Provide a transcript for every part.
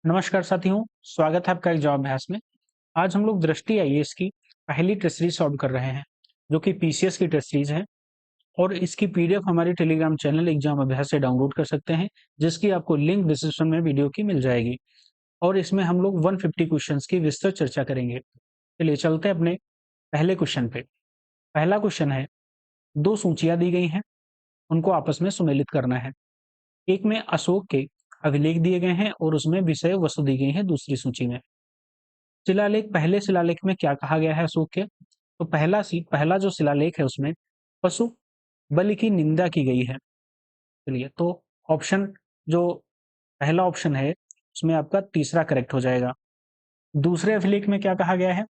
नमस्कार साथियों, स्वागत है आपका एक जवाब अभ्यास में। आज हम लोग दृष्टि आईएएस की पहली टेस्ट सीरीज सॉल्व कर रहे हैं, जो कि पीसीएस की टेस्ट सीरीज है और इसकी पीडीएफ हमारे टेलीग्राम चैनल एग्जाम अभ्यास से डाउनलोड कर सकते हैं, जिसकी आपको लिंक डिस्क्रिप्शन में वीडियो की मिल जाएगी। और इसमें हम लोग 150 क्वेश्चंस की विस्तृत चर्चा करेंगे। चलिए चलते हैं अपने पहले क्वेश्चन पे। पहला क्वेश्चन है, दो सूचियां दी गई हैं, उनको आपस में सुमेलित करना है। एक में अशोक के अभिलेख दिए गए हैं और उसमें विषय वस्तु दी गई है दूसरी सूची में। शिलालेख, पहले शिलालेख में क्या कहा गया है अशोक के? तो पहला जो शिलालेख है उसमें पशु बलि की निंदा की गई है। चलिए, तो ऑप्शन जो पहला ऑप्शन है उसमें आपका तीसरा करेक्ट हो जाएगा। दूसरे अभिलेख में क्या कहा गया है?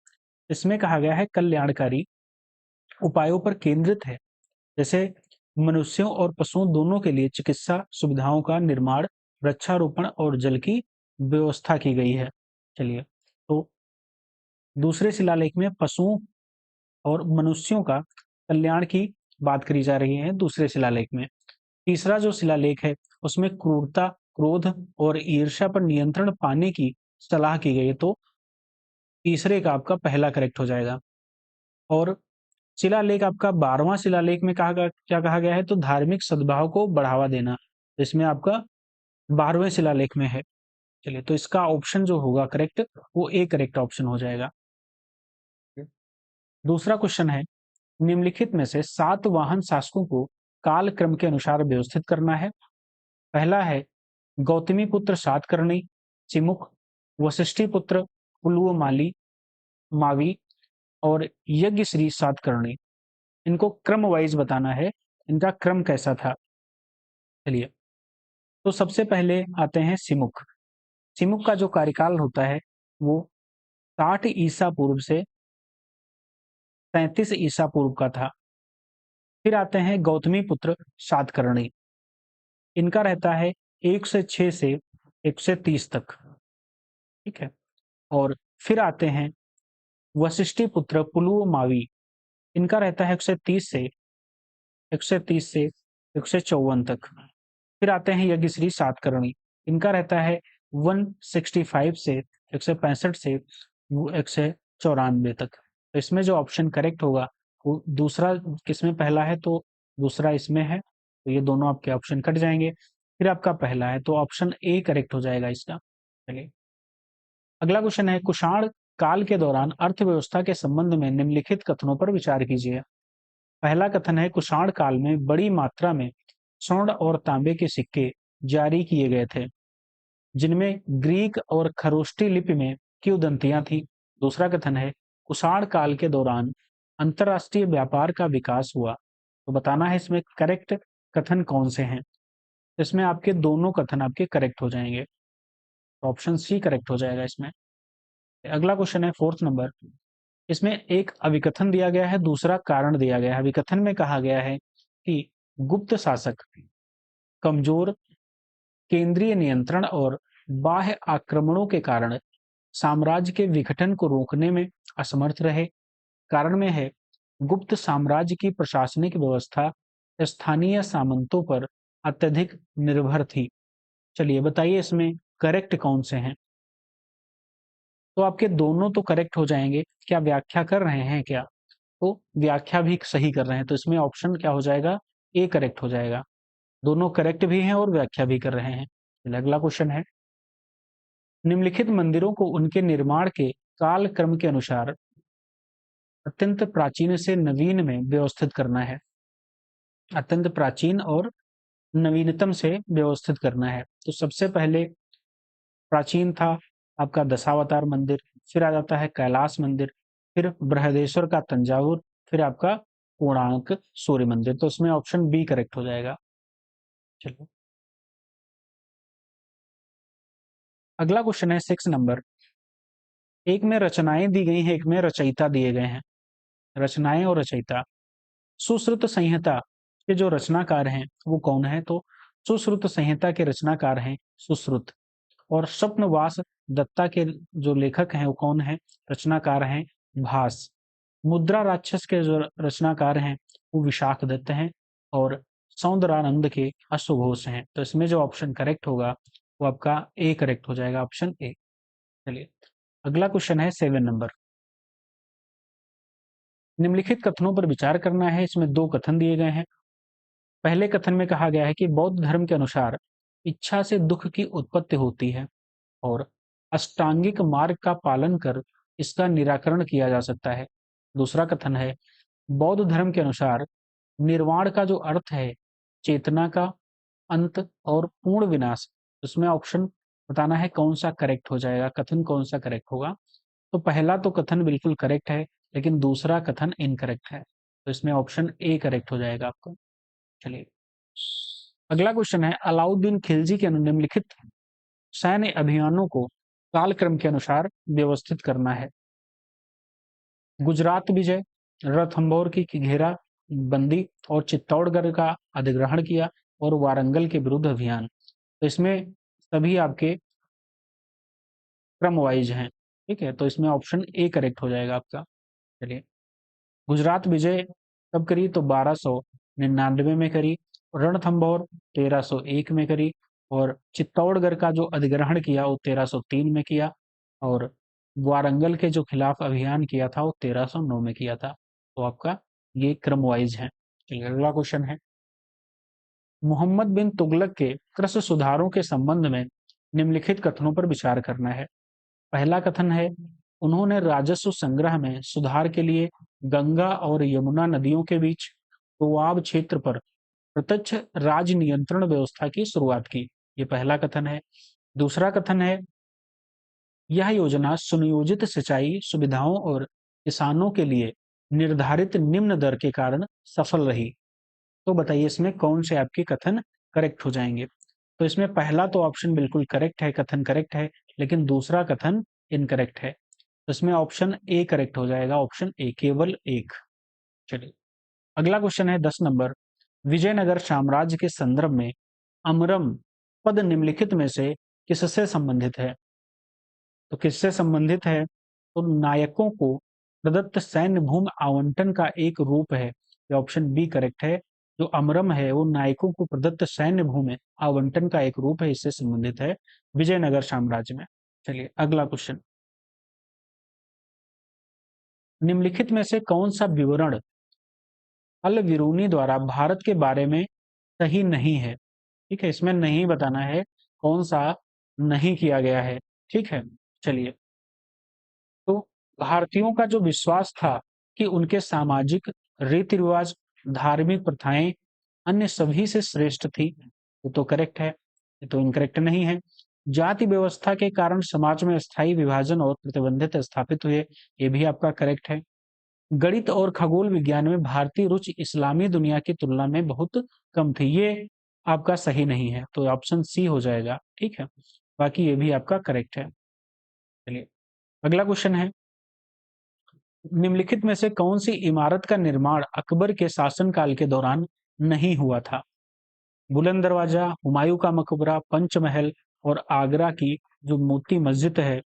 इसमें कहा गया है कल्याणकारी उपायों पर केंद्रित है, जैसे मनुष्यों और पशुओं दोनों के लिए चिकित्सा सुविधाओं का निर्माण, वृक्षारोपण और जल की व्यवस्था की गई है। चलिए, तो दूसरे शिलालेख में पशुओं और मनुष्यों का कल्याण की बात करी जा रही है दूसरे शिलालेख में। तीसरा जो शिलालेख है उसमें क्रूरता, क्रोध और ईर्ष्या पर नियंत्रण पाने की सलाह की गई है, तो तीसरे का आपका पहला करेक्ट हो जाएगा। और शिलालेख आपका 12वां शिलालेख में क्या कहा गया है? तो धार्मिक सद्भाव को बढ़ावा देना, इसमें आपका 12वें शिलालेख में है। चलिए, तो इसका ऑप्शन जो होगा करेक्ट, वो ए करेक्ट ऑप्शन हो जाएगा। दूसरा क्वेश्चन है, निम्नलिखित में से 7 वाहन शासकों को काल क्रम के अनुसार व्यवस्थित करना है। पहला है गौतमी पुत्र सातकर्णी, चिमुक, वशिष्ठी पुत्र पुलुमाली, मावी और यज्ञश्री सातकर्णी। इनको क्रम वाइज बताना है, इनका क्रम कैसा था। चलिए, तो सबसे पहले आते हैं सिमुक। सिमुक का जो कार्यकाल होता है वो 60 ईसा पूर्व से 37 ईसा पूर्व का था। फिर आते हैं गौतमी पुत्र सातकर्णी, इनका रहता है 106 से 130 तक। ठीक है। और फिर आते हैं वशिष्ठी पुत्र पुलुमावी, इनका रहता है 130 से 154 तक। फिर आते हैं यज्ञश्री सातकर्णी, इनका रहता है 165 से 165 से 194 तक। तो इसमें जो ऑप्शन करेक्ट होगा वो दूसरा, किसमें पहला है तो दूसरा इसमें है, तो ये दोनों आपके ऑप्शन कट जाएंगे। फिर आपका पहला है तो ऑप्शन ए करेक्ट हो जाएगा इसका। चलिए, अगला क्वेश्चन है, कुषाण काल के दौरान अर्थव्यवस्था के संबंध में निम्नलिखित कथनों पर विचार कीजिए। पहला कथन है, कुषाण काल में बड़ी मात्रा में स्वर्ण और तांबे के सिक्के जारी किए गए थे, जिनमें ग्रीक और खरोष्टी लिपि में किंवदंतियां थी। दूसरा कथन है, कुषाण काल के दौरान अंतरराष्ट्रीय व्यापार का विकास हुआ। तो बताना है इसमें करेक्ट कथन कौन से हैं। इसमें आपके दोनों कथन आपके करेक्ट हो जाएंगे, तो ऑप्शन सी करेक्ट हो जाएगा इसमें। अगला क्वेश्चन है 4th नंबर। इसमें एक अभिकथन दिया गया है, दूसरा कारण दिया गया है। अभिकथन में कहा गया है कि गुप्त शासक कमजोर केंद्रीय नियंत्रण और बाह्य आक्रमणों के कारण साम्राज्य के विघटन को रोकने में असमर्थ रहे। कारण में है, गुप्त साम्राज्य की प्रशासनिक व्यवस्था स्थानीय सामंतों पर अत्यधिक निर्भर थी। चलिए बताइए इसमें करेक्ट कौन से हैं। तो आपके दोनों तो करेक्ट हो जाएंगे, क्या व्याख्या कर रहे हैं क्या? तो व्याख्या भी सही कर रहे हैं, तो इसमें ऑप्शन क्या हो जाएगा? ए करेक्ट हो जाएगा। दोनों करेक्ट भी हैं और व्याख्या भी कर रहे हैं। अगला क्वेश्चन है, निम्नलिखित मंदिरों को उनके निर्माण के काल क्रम के अनुसार अत्यंत प्राचीन से नवीन में व्यवस्थित करना है। अत्यंत प्राचीन और नवीनतम से व्यवस्थित करना है। तो सबसे पहले प्राचीन था आपका दशावतार मंदिर, फिर आ जाता है कैलाश मंदिर, फिर बृहदेश्वर का तंजावुर, फिर आपका कोणार्क सूर्य मंदिर। तो इसमें ऑप्शन बी करेक्ट हो जाएगा। चलो, अगला क्वेश्चन है 6 नंबर। एक में रचनाएं दी गई हैं, एक में रचयिता दिए गए हैं। रचनाएं और रचयिता। सुश्रुत संहिता के जो रचनाकार हैं वो कौन है? तो सुश्रुत संहिता के रचनाकार हैं सुश्रुत। और स्वप्नवास दत्ता के जो लेखक हैं वो कौन है? रचनाकार हैं भास। मुद्रा राक्षस के जो रचनाकार हैं वो विशाख दत्त हैं और सौंदरानंद के अश्वघोष हैं। तो इसमें जो ऑप्शन करेक्ट होगा वो आपका ए करेक्ट हो जाएगा, ऑप्शन ए। चलिए अगला क्वेश्चन है 7 नंबर। निम्नलिखित कथनों पर विचार करना है। इसमें दो कथन दिए गए हैं। पहले कथन में कहा गया है कि बौद्ध धर्म के अनुसार इच्छा से दुख की उत्पत्ति होती है और अष्टांगिक मार्ग का पालन कर इसका निराकरण किया जा सकता है। दूसरा कथन है बौद्ध धर्म के अनुसार निर्वाण का जो अर्थ है चेतना का अंत और पूर्ण विनाश। उसमें ऑप्शन बताना है कौन सा करेक्ट हो जाएगा, कथन कौन सा करेक्ट होगा। तो पहला तो कथन बिल्कुल करेक्ट है, लेकिन दूसरा कथन इनकरेक्ट है। तो इसमें ऑप्शन ए करेक्ट हो जाएगा आपका। चलिए अगला क्वेश्चन है अलाउद्दीन खिलजी के निम्नलिखित सैन्य अभियानों को कालक्रम के अनुसार व्यवस्थित करना है। गुजरात विजय, रणथंभौर की घेरा बंदी और चित्तौड़गढ़ का अधिग्रहण किया और वारंगल के विरुद्ध अभियान। तो इसमें सभी आपके क्रम वाइज हैं। ठीक है, तो इसमें ऑप्शन ए करेक्ट हो जाएगा आपका। चलिए गुजरात विजय कब करी, तो 1299 में करी। रणथंभौर 1301 में करी। और चित्तौड़गढ़ का जो अधिग्रहण किया वो 1303 में किया। और वारंगल के जो खिलाफ अभियान किया था वो 1309 में किया था। तो आपका ये क्रम वाइज है। चलिए अगला क्वेश्चन है मोहम्मद बिन तुगलक के कृषि सुधारों के संबंध में निम्नलिखित कथनों पर विचार करना है। पहला कथन है उन्होंने राजस्व संग्रह में सुधार के लिए गंगा और यमुना नदियों के बीच दोआब क्षेत्र पर प्रत्यक्ष राज नियंत्रण व्यवस्था की शुरुआत की। ये पहला कथन है। दूसरा कथन है यह योजना सुनियोजित सिंचाई सुविधाओं और किसानों के लिए निर्धारित निम्न दर के कारण सफल रही। तो बताइए इसमें कौन से आपके कथन करेक्ट हो जाएंगे। तो इसमें पहला तो ऑप्शन बिल्कुल करेक्ट है, कथन करेक्ट है, लेकिन दूसरा कथन इनकरेक्ट है। तो इसमें ऑप्शन ए करेक्ट हो जाएगा, ऑप्शन ए, केवल एक। चलिए अगला क्वेश्चन है 10 नंबर। विजयनगर साम्राज्य के संदर्भ में अमरम पद निम्नलिखित में से किससे संबंधित है। तो किससे संबंधित है, तो नायकों को प्रदत्त सैन्य भूमि आवंटन का एक रूप है। ये ऑप्शन बी करेक्ट है। जो अमरम है वो नायकों को प्रदत्त सैन्य भूमि आवंटन का एक रूप है, इससे संबंधित है विजयनगर साम्राज्य में। चलिए अगला क्वेश्चन, निम्नलिखित में से कौन सा विवरण अल बिरूनी द्वारा भारत के बारे में सही नहीं है। ठीक है, इसमें नहीं बताना है कौन सा नहीं किया गया है। ठीक है, चलिए तो भारतीयों का जो विश्वास था कि उनके सामाजिक रीति रिवाज धार्मिक प्रथाएं अन्य सभी से श्रेष्ठ थी, ये तो करेक्ट है। ये तो इनकरेक्ट नहीं है। जाति व्यवस्था के कारण समाज में स्थायी विभाजन और प्रतिबंधित स्थापित हुए, ये भी आपका करेक्ट है। गणित और खगोल विज्ञान में भारतीय रुचि इस्लामी दुनिया की तुलना में बहुत कम थी, ये आपका सही नहीं है। तो ऑप्शन सी हो जाएगा। ठीक है, बाकी ये भी आपका करेक्ट है। चलिए अगला क्वेश्चन है निम्नलिखित में से कौन सी इमारत का निर्माण अकबर के शासनकाल के दौरान नहीं हुआ था। बुलंद दरवाजा, हुमायूं का मकबरा, पंचमहल और आगरा की जो मोती मस्जिद है।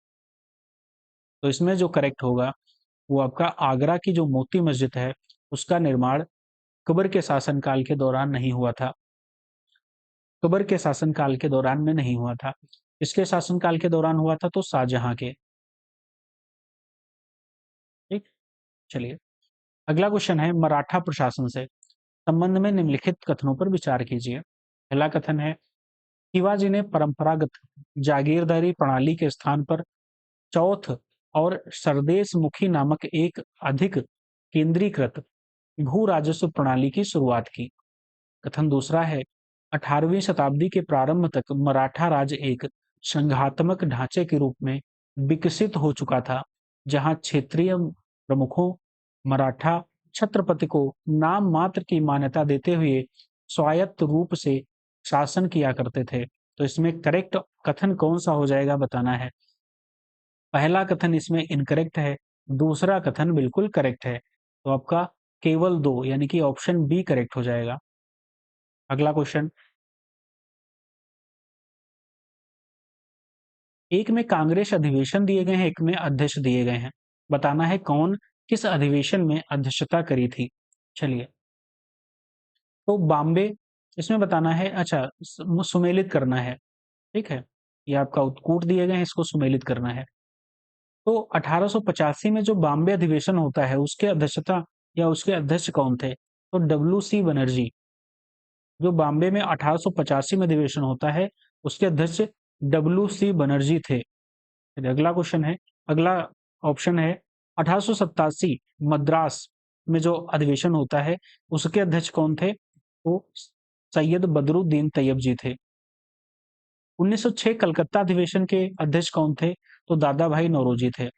तो इसमें जो करेक्ट होगा वो आपका आगरा की जो मोती मस्जिद है उसका निर्माण अकबर के शासनकाल के दौरान नहीं हुआ था। अकबर के शासनकाल के दौरान में नहीं हुआ था। इसके शासनकाल के दौरान हुआ था, तो शाहजहां के। ठीक, चलिए अगला क्वेश्चन है मराठा प्रशासन से संबंध में निम्नलिखित कथनों पर विचार कीजिए। पहला कथन है शिवाजी ने परंपरागत जागीरदारी प्रणाली के स्थान पर चौथ और सरदेश मुखी नामक एक अधिक केंद्रीकृत भू राजस्व प्रणाली की शुरुआत की। कथन दूसरा है 18वीं शताब्दी के प्रारंभ तक मराठा राज्य एक संघात्मक ढांचे के रूप में विकसित हो चुका था, जहां क्षेत्रीय प्रमुखों मराठा छत्रपति को नाम मात्र की मान्यता देते हुए स्वायत्त रूप से शासन किया करते थे। तो इसमें करेक्ट कथन कौन सा हो जाएगा बताना है। पहला कथन इसमें इनकरेक्ट है, दूसरा कथन बिल्कुल करेक्ट है। तो आपका केवल दो यानी कि ऑप्शन बी करेक्ट हो जाएगा। अगला क्वेश्चन, एक में कांग्रेस अधिवेशन दिए गए हैं, एक में अध्यक्ष दिए गए हैं। बताना है कौन किस अधिवेशन में अध्यक्षता करी थी। चलिए तो बॉम्बे, इसमें बताना है, अच्छा सुमेलित करना है। ठीक है, ये आपका उत्कूट दिए गए हैं, इसको सुमेलित करना है। तो 1885 में जो बॉम्बे अधिवेशन होता है उसके अध्यक्षता या उसके अध्यक्ष कौन थे? तो डब्ल्यू.सी. बनर्जी। जो बॉम्बे में 1885 में अधिवेशन होता है उसके अध्यक्ष डब्ल्यू.सी. बनर्जी थे। फिर अगला क्वेश्चन है, अगला ऑप्शन है 1887 मद्रास में जो अधिवेशन होता है उसके अध्यक्ष कौन थे? तो सैयद बदरुद्दीन तैयब जी थे। 1906 कलकत्ता अधिवेशन के अध्यक्ष कौन थे? तो दादा भाई नौरोजी थे।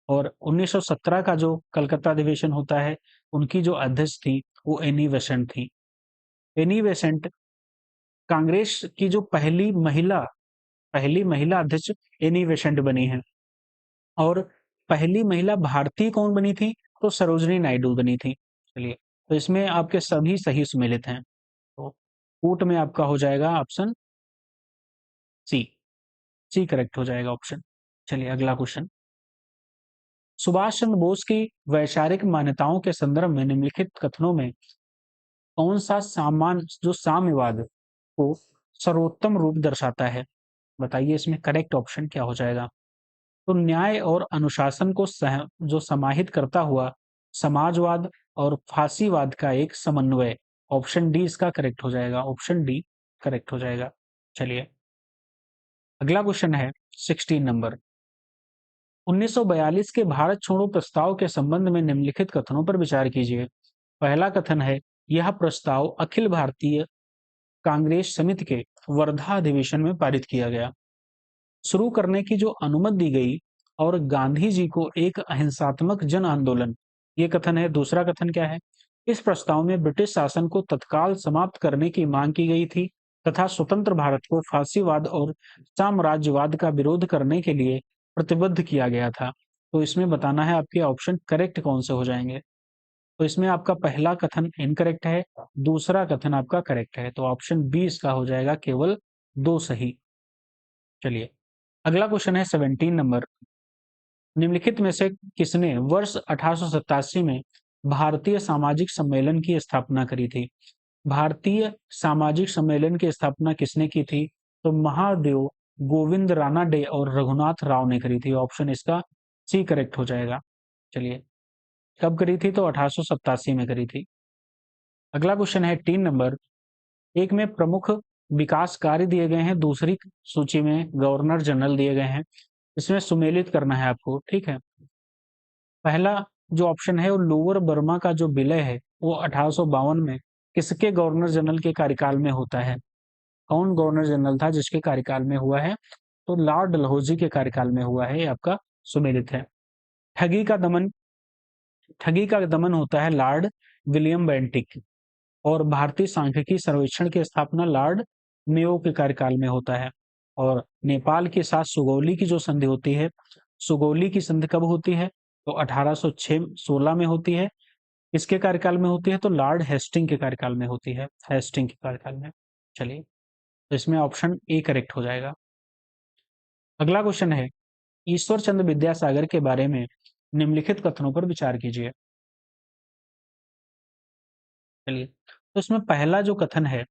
और 1917 का जो कलकत्ता अधिवेशन होता है उनकी जो अध्यक्ष थी वो एनी बेसेंट थी। एनी बेसेंट कांग्रेस की जो पहली महिला अध्यक्ष एनी बेसेंट बनी है। और पहली महिला भारतीय कौन बनी थी? तो सरोजनी नायडू बनी थी। चलिए, तो इसमें आपके सभी सही सुमेलित हैं। तो कूट में आपका हो जाएगा ऑप्शन सी। सी करेक्ट हो जाएगा ऑप्शन। चलिए अगला क्वेश्चन, सुभाष चंद्र बोस की वैचारिक मान्यताओं के संदर्भ में निम्नलिखित कथनों में कौन सा जो साम्यवाद को सर्वोत्तम रूप दर्शाता है? बताइए इसमें करेक्ट ऑप्शन क्या हो जाएगा? तो न्याय और अनुशासन को जो समाहित करता हुआ समाजवाद और फांसीवाद का एक समन्वय। ऑप्शन डी इसका करेक्ट हो जाएगा। ऑप्शन डी करेक्ट हो जाएगा। चलिए अगला क्वेश्चन है 16 नंबर, 1942 के भारत छोड़ो प्रस्ताव के संबंध में निम्नलिखित कथनों पर विचार कीजिए। पहला कथन है, यह प्रस्ताव अखिल भारतीय कांग्रेस समिति के वर्धा अधिवेशन में पारित किया गया, शुरू करने की जो अनुमति दी गई और गांधी जी को एक अहिंसात्मक जन आंदोलन, ये कथन है। दूसरा कथन क्या है? इस प्रस्ताव में ब्रिटिश शासन को तत्काल समाप्त करने की मांग की गई थी तथा स्वतंत्र भारत को फांसीवाद और साम्राज्यवाद का विरोध करने के लिए प्रतिबद्ध किया गया था। तो इसमें बताना है आपके ऑप्शन करेक्ट कौन से हो जाएंगे। तो इसमें आपका पहला कथन इनकरेक्ट है, दूसरा कथन आपका करेक्ट है, तो ऑप्शन बी इसका हो जाएगा केवल 2 सही। चलिए अगला क्वेश्चन है 17 नंबर, निम्नलिखित में से किसने वर्ष 1887 में भारतीय सामाजिक सम्मेलन की स्थापना करी थी? भारतीय सामाजिक सम्मेलन की स्थापना किसने की थी? तो महादेव गोविंद रानाडे और रघुनाथ राव ने करी थी। ऑप्शन इसका सी करेक्ट हो जाएगा। चलिए कब करी थी? तो 1887 में करी थी। अगला क्वेश्चन है 3 नंबर, एक में प्रमुख विकास कार्य दिए गए हैं, दूसरी सूची में गवर्नर जनरल दिए गए हैं। इसमें सुमेलित करना है आपको, ठीक है। पहला जो ऑप्शन है वो लोअर बर्मा का जो विलय है वो 1852 में किसके गवर्नर जनरल के कार्यकाल में होता है? कौन गवर्नर जनरल था जिसके कार्यकाल में हुआ है? तो लॉर्ड डलहौजी के कार्यकाल में हुआ है, ये आपका सुमेलित है। ठगी का दमन ठगी का दमन होता है लॉर्ड विलियम बेंटिक। और भारतीय सांख्यिकी सर्वेक्षण की स्थापना लॉर्ड मेयो के कार्यकाल में होता है। और नेपाल के साथ सुगौली की जो संधि होती है, सुगौली की संधि कब होती है? तो 1816 में होती है। किसके कार्यकाल में होती है? तो लॉर्ड हेस्टिंग के कार्यकाल में होती है, हेस्टिंग के कार्यकाल में। चलिए तो इसमें ऑप्शन ए करेक्ट हो जाएगा। अगला क्वेश्चन है, ईश्वर चंद्र विद्यासागर के बारे में निम्नलिखित कथनों पर विचार कीजिए। चलिए तो इसमें पहला जो कथन है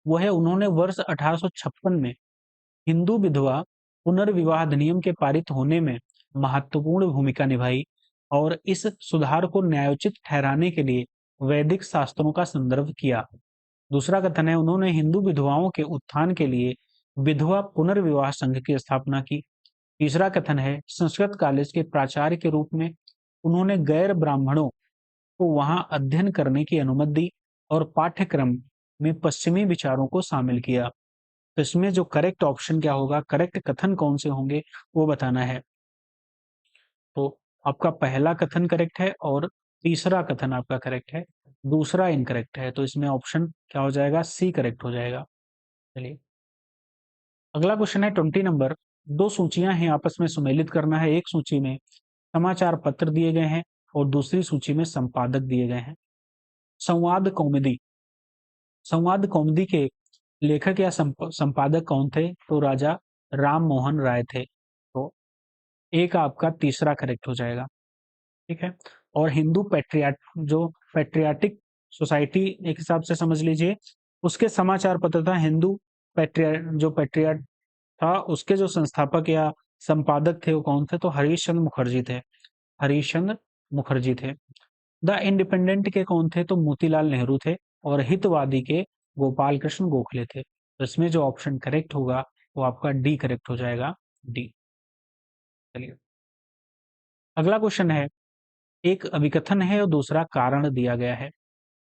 वो है, उन्होंने वर्ष 1856 में हिंदू विधवा पुनर्विवाह अधिनियम के पारित होने में महत्वपूर्ण भूमिका निभाई और इस सुधार को न्यायोचित ठहराने के लिए वैदिक शास्त्रों का संदर्भ किया। दूसरा कथन है, उन्होंने हिंदू विधवाओं के उत्थान के लिए विधवा पुनर्विवाह संघ की स्थापना की। तीसरा कथन है, संस्कृत कॉलेज के प्राचार्य के रूप में उन्होंने गैर ब्राह्मणों को वहां अध्ययन करने की अनुमति दी और पाठ्यक्रम में पश्चिमी विचारों को शामिल किया। तो इसमें जो करेक्ट ऑप्शन क्या होगा, करेक्ट कथन कौन से होंगे वो बताना है। तो आपका पहला कथन करेक्ट है और तीसरा कथन आपका करेक्ट है, दूसरा इनकरेक्ट है। तो इसमें ऑप्शन क्या हो जाएगा? सी करेक्ट हो जाएगा। चलिए अगला क्वेश्चन है 20 नंबर, दो सूचियां हैं आपस में सुमेलित करना है। एक सूची में समाचार पत्र दिए गए हैं और दूसरी सूची में संपादक दिए गए हैं। संवाद कौमुदी संवाद कौमुदी के लेखक या संपादक कौन थे? तो राजा राम मोहन राय थे। तो एक आपका तीसरा करेक्ट हो जाएगा, ठीक है। और हिंदू पैट्रियाटिक सोसाइटी एक हिसाब से समझ लीजिए, उसके समाचार पत्र था हिंदू पैट्रियाट था, उसके जो संस्थापक या संपादक थे वो कौन थे? तो हरीश चंद्र मुखर्जी थे। हरीश चंद्र मुखर्जी थे। द इंडिपेंडेंट के कौन थे? तो मोतीलाल नेहरू थे। और हितवादी के गोपाल कृष्ण गोखले थे। तो इसमें जो ऑप्शन करेक्ट होगा वो आपका डी करेक्ट हो जाएगा, डी। चलिए अगला क्वेश्चन है, एक अभिकथन है और दूसरा कारण दिया गया है।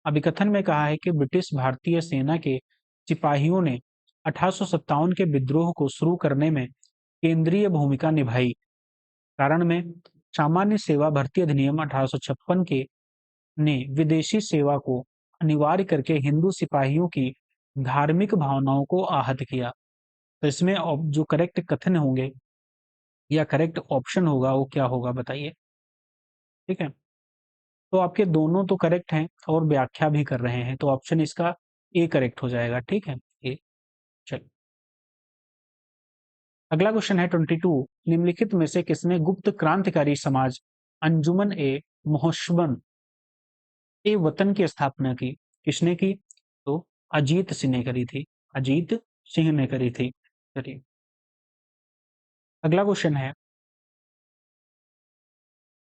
अभिकथन में कहा है कि ब्रिटिश भारतीय सेना के सिपाहियों ने 1857 के विद्रोह को शुरू करने में केंद्रीय भूमिका निभाई। कारण में सामान्य सेवा भर्ती अधिनियम 1856 के ने विदेशी सेवा को अनिवार्य करके हिंदू सिपाहियों की धार्मिक भावनाओं को आहत किया। तो इसमें जो करेक्ट कथन होंगे या करेक्ट ऑप्शन होगा वो क्या होगा बताइए। ठीक है, तो आपके दोनों तो करेक्ट हैं और व्याख्या भी कर रहे हैं, तो ऑप्शन इसका ए करेक्ट हो जाएगा। ठीक है, ए। चलिए अगला क्वेश्चन है 22, निम्नलिखित में से किसने गुप्त क्रांतिकारी समाज अंजुमन ए मोहश्बन ए वतन की स्थापना की? किसने की? तो अजीत सिंह ने करी थी। अजीत सिंह ने करी थी। चलिए अगला क्वेश्चन है,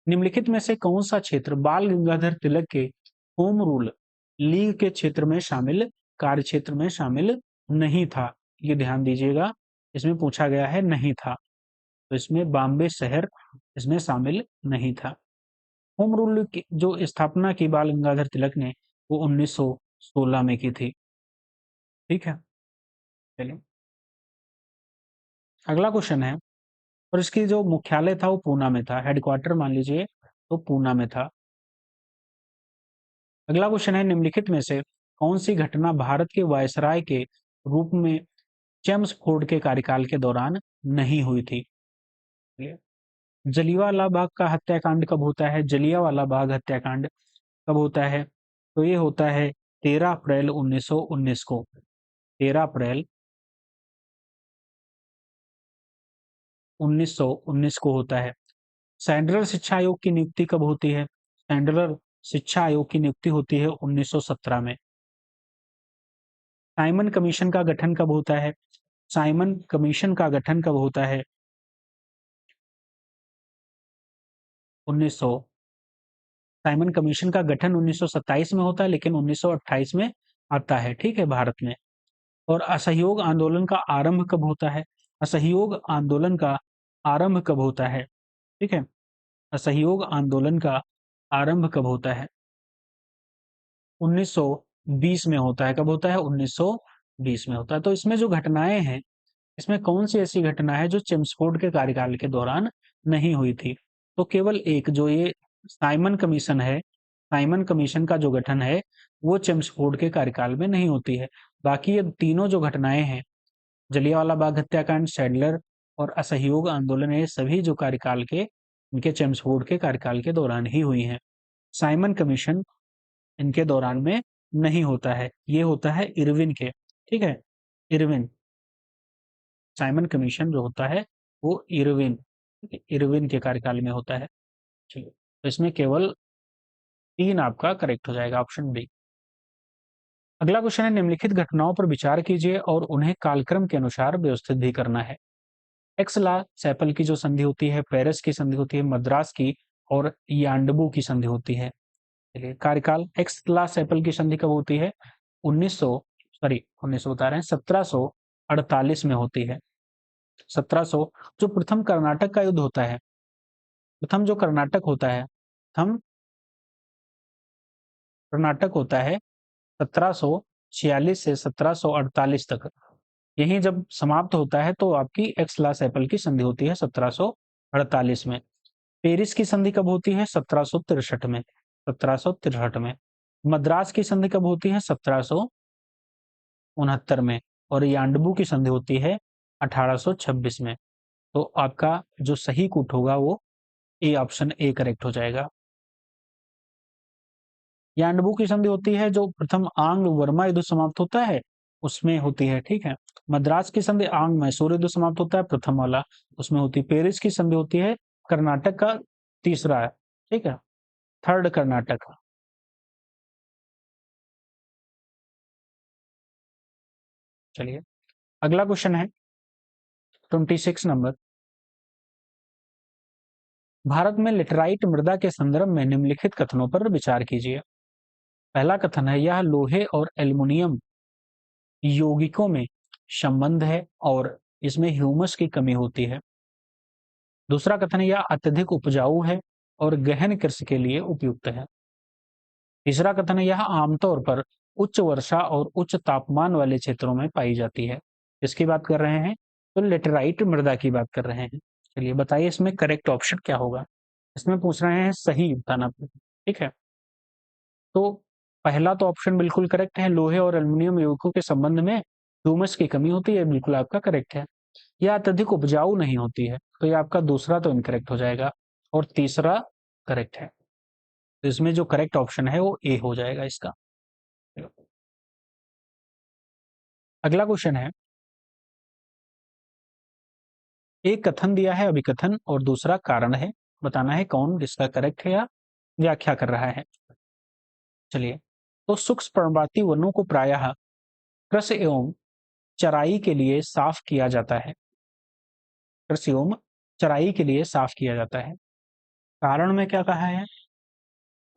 निम्नलिखित में से कौन सा क्षेत्र बाल गंगाधर तिलक के होम रूल लीग के क्षेत्र में शामिल कार्य क्षेत्र में शामिल नहीं था? ये ध्यान दीजिएगा, इसमें पूछा गया है नहीं था, तो इसमें बॉम्बे शहर इसमें शामिल नहीं था। होम रूल की जो स्थापना की बाल गंगाधर तिलक ने वो 1916 में की थी। ठीक है, चलिए अगला क्वेश्चन है, और इसकी जो मुख्यालय था वो पूना में था, हेडक्वार्टर मान लीजिए तो पूना में था। अगला क्वेश्चन है, निम्नलिखित में से कौन सी घटना भारत के वायसराय के रूप में चेम्सफोर्ड के कार्यकाल के दौरान नहीं हुई थी? जलियांवाला बाग का हत्याकांड कब होता है? जलियांवाला बाग हत्याकांड कब होता है? तो ये होता है 13 अप्रैल 1919 को। 13 अप्रैल 1919 को होता है। सेंट्रल शिक्षा आयोग की नियुक्ति कब होती है? सेंट्रल शिक्षा आयोग की नियुक्ति होती है 1917 में। साइमन कमीशन का गठन कब होता है? साइमन कमीशन का गठन कब होता है? 1900 साइमन कमीशन का गठन 1927 में होता है, लेकिन 1928 में आता है। ठीक है, भारत में। और असहयोग आंदोलन का आरंभ कब होता है? असहयोग आंदोलन का आरंभ कब होता है? ठीक है, असहयोग आंदोलन का आरंभ कब होता है? 1920 में होता है। कब होता है? 1920 में होता है। तो इसमें जो घटनाएं हैं, इसमें कौन सी ऐसी घटना है जो चेम्सफोर्ड के कार्यकाल के दौरान नहीं हुई थी? तो केवल एक, जो ये साइमन कमीशन है, साइमन कमीशन का जो गठन है वो चेम्सफोर्ड के कार्यकाल में नहीं होती है। बाकी ये तीनों जो घटनाएं हैं, जलियांवाला बाग हत्याकांड, सैडलर और असहयोग आंदोलन, ये सभी जो कार्यकाल के इनके चेम्सफोर्ड के कार्यकाल के दौरान ही हुई हैं। साइमन कमीशन इनके दौरान में नहीं होता है, ये होता है इरविन के। ठीक है, इरविन, साइमन कमीशन जो होता है वो इरविन इरविन के कार्यकाल में होता है। चलिए तो इसमें केवल 3 आपका करेक्ट हो जाएगा, ऑप्शन बी। अगला क्वेश्चन है, निम्नलिखित घटनाओं पर विचार कीजिए और उन्हें कालक्रम के अनुसार व्यवस्थित भी करना है। एक्सला सैपल की जो संधि होती है, पेरिस की संधि होती है, मद्रास की और यांडबू की संधि होती है। चलिए कार्यकाल, एक्सला सैपल की संधि कब होती है? 1900 बता रहे हैं 1748 में होती है। 1700 जो प्रथम कर्नाटक का युद्ध होता है, प्रथम जो कर्नाटक होता है, प्रथम कर्नाटक होता है 1746 से 1748 तक, यही जब समाप्त होता है तो आपकी एक्सलास एपल की संधि होती है 1748 में। पेरिस की संधि कब होती है? 1763 में। 1763 में। मद्रास की संधि कब होती है? 1769 में। और यांडबू की संधि होती है 1826 में। तो आपका जो सही कूट होगा वो ए, ऑप्शन ए करेक्ट हो जाएगा। यांडबू की संधि होती है जो प्रथम आंग्ल वर्मा युद्ध समाप्त होता है उसमें होती है। ठीक है, मद्रास की संधि आंग्ल मैसूर युद्ध समाप्त होता है प्रथम वाला, उसमें होती है। पेरिस की संधि होती है कर्नाटक का तीसरा है। ठीक है, थर्ड कर्नाटक। चलिए अगला क्वेश्चन है, 26 नंबर, भारत में लेटराइट मृदा के संदर्भ में निम्नलिखित कथनों पर विचार कीजिए। पहला कथन है, यह लोहे और एल्युमिनियम यौगिकों में संबंध है और इसमें ह्यूमस की कमी होती है। दूसरा कथन है, यह अत्यधिक उपजाऊ है और गहन कृषि के लिए उपयुक्त है। तीसरा कथन है, यह आमतौर पर उच्च वर्षा और उच्च तापमान वाले क्षेत्रों में पाई जाती है। इसकी बात कर रहे हैं, तो लेटराइट मृदा की बात कर रहे हैं। चलिए बताइए इसमें करेक्ट ऑप्शन क्या होगा। इसमें पूछ रहे हैं सही बताना, ठीक है। तो पहला तो ऑप्शन बिल्कुल करेक्ट है, लोहे और एल्युमिनियम यौगिकों के संबंध में ह्यूमस की कमी होती है, बिल्कुल आपका करेक्ट है। यह अत्यधिक उपजाऊ नहीं होती है, तो ये आपका दूसरा तो इनकरेक्ट हो जाएगा और तीसरा करेक्ट है। तो इसमें जो करेक्ट ऑप्शन है वो ए हो जाएगा इसका। अगला क्वेश्चन है, एक कथन दिया है अभिकथन और दूसरा कारण है, बताना है कौन इसका करेक्ट है या व्याख्या कर रहा है। चलिए, तो सूक्ष्म पर्णपाती वनों को प्रायः कृषि एवं चराई के लिए साफ किया जाता है। कृषि एवं चराई के लिए साफ किया जाता है। कारण में क्या कहा है,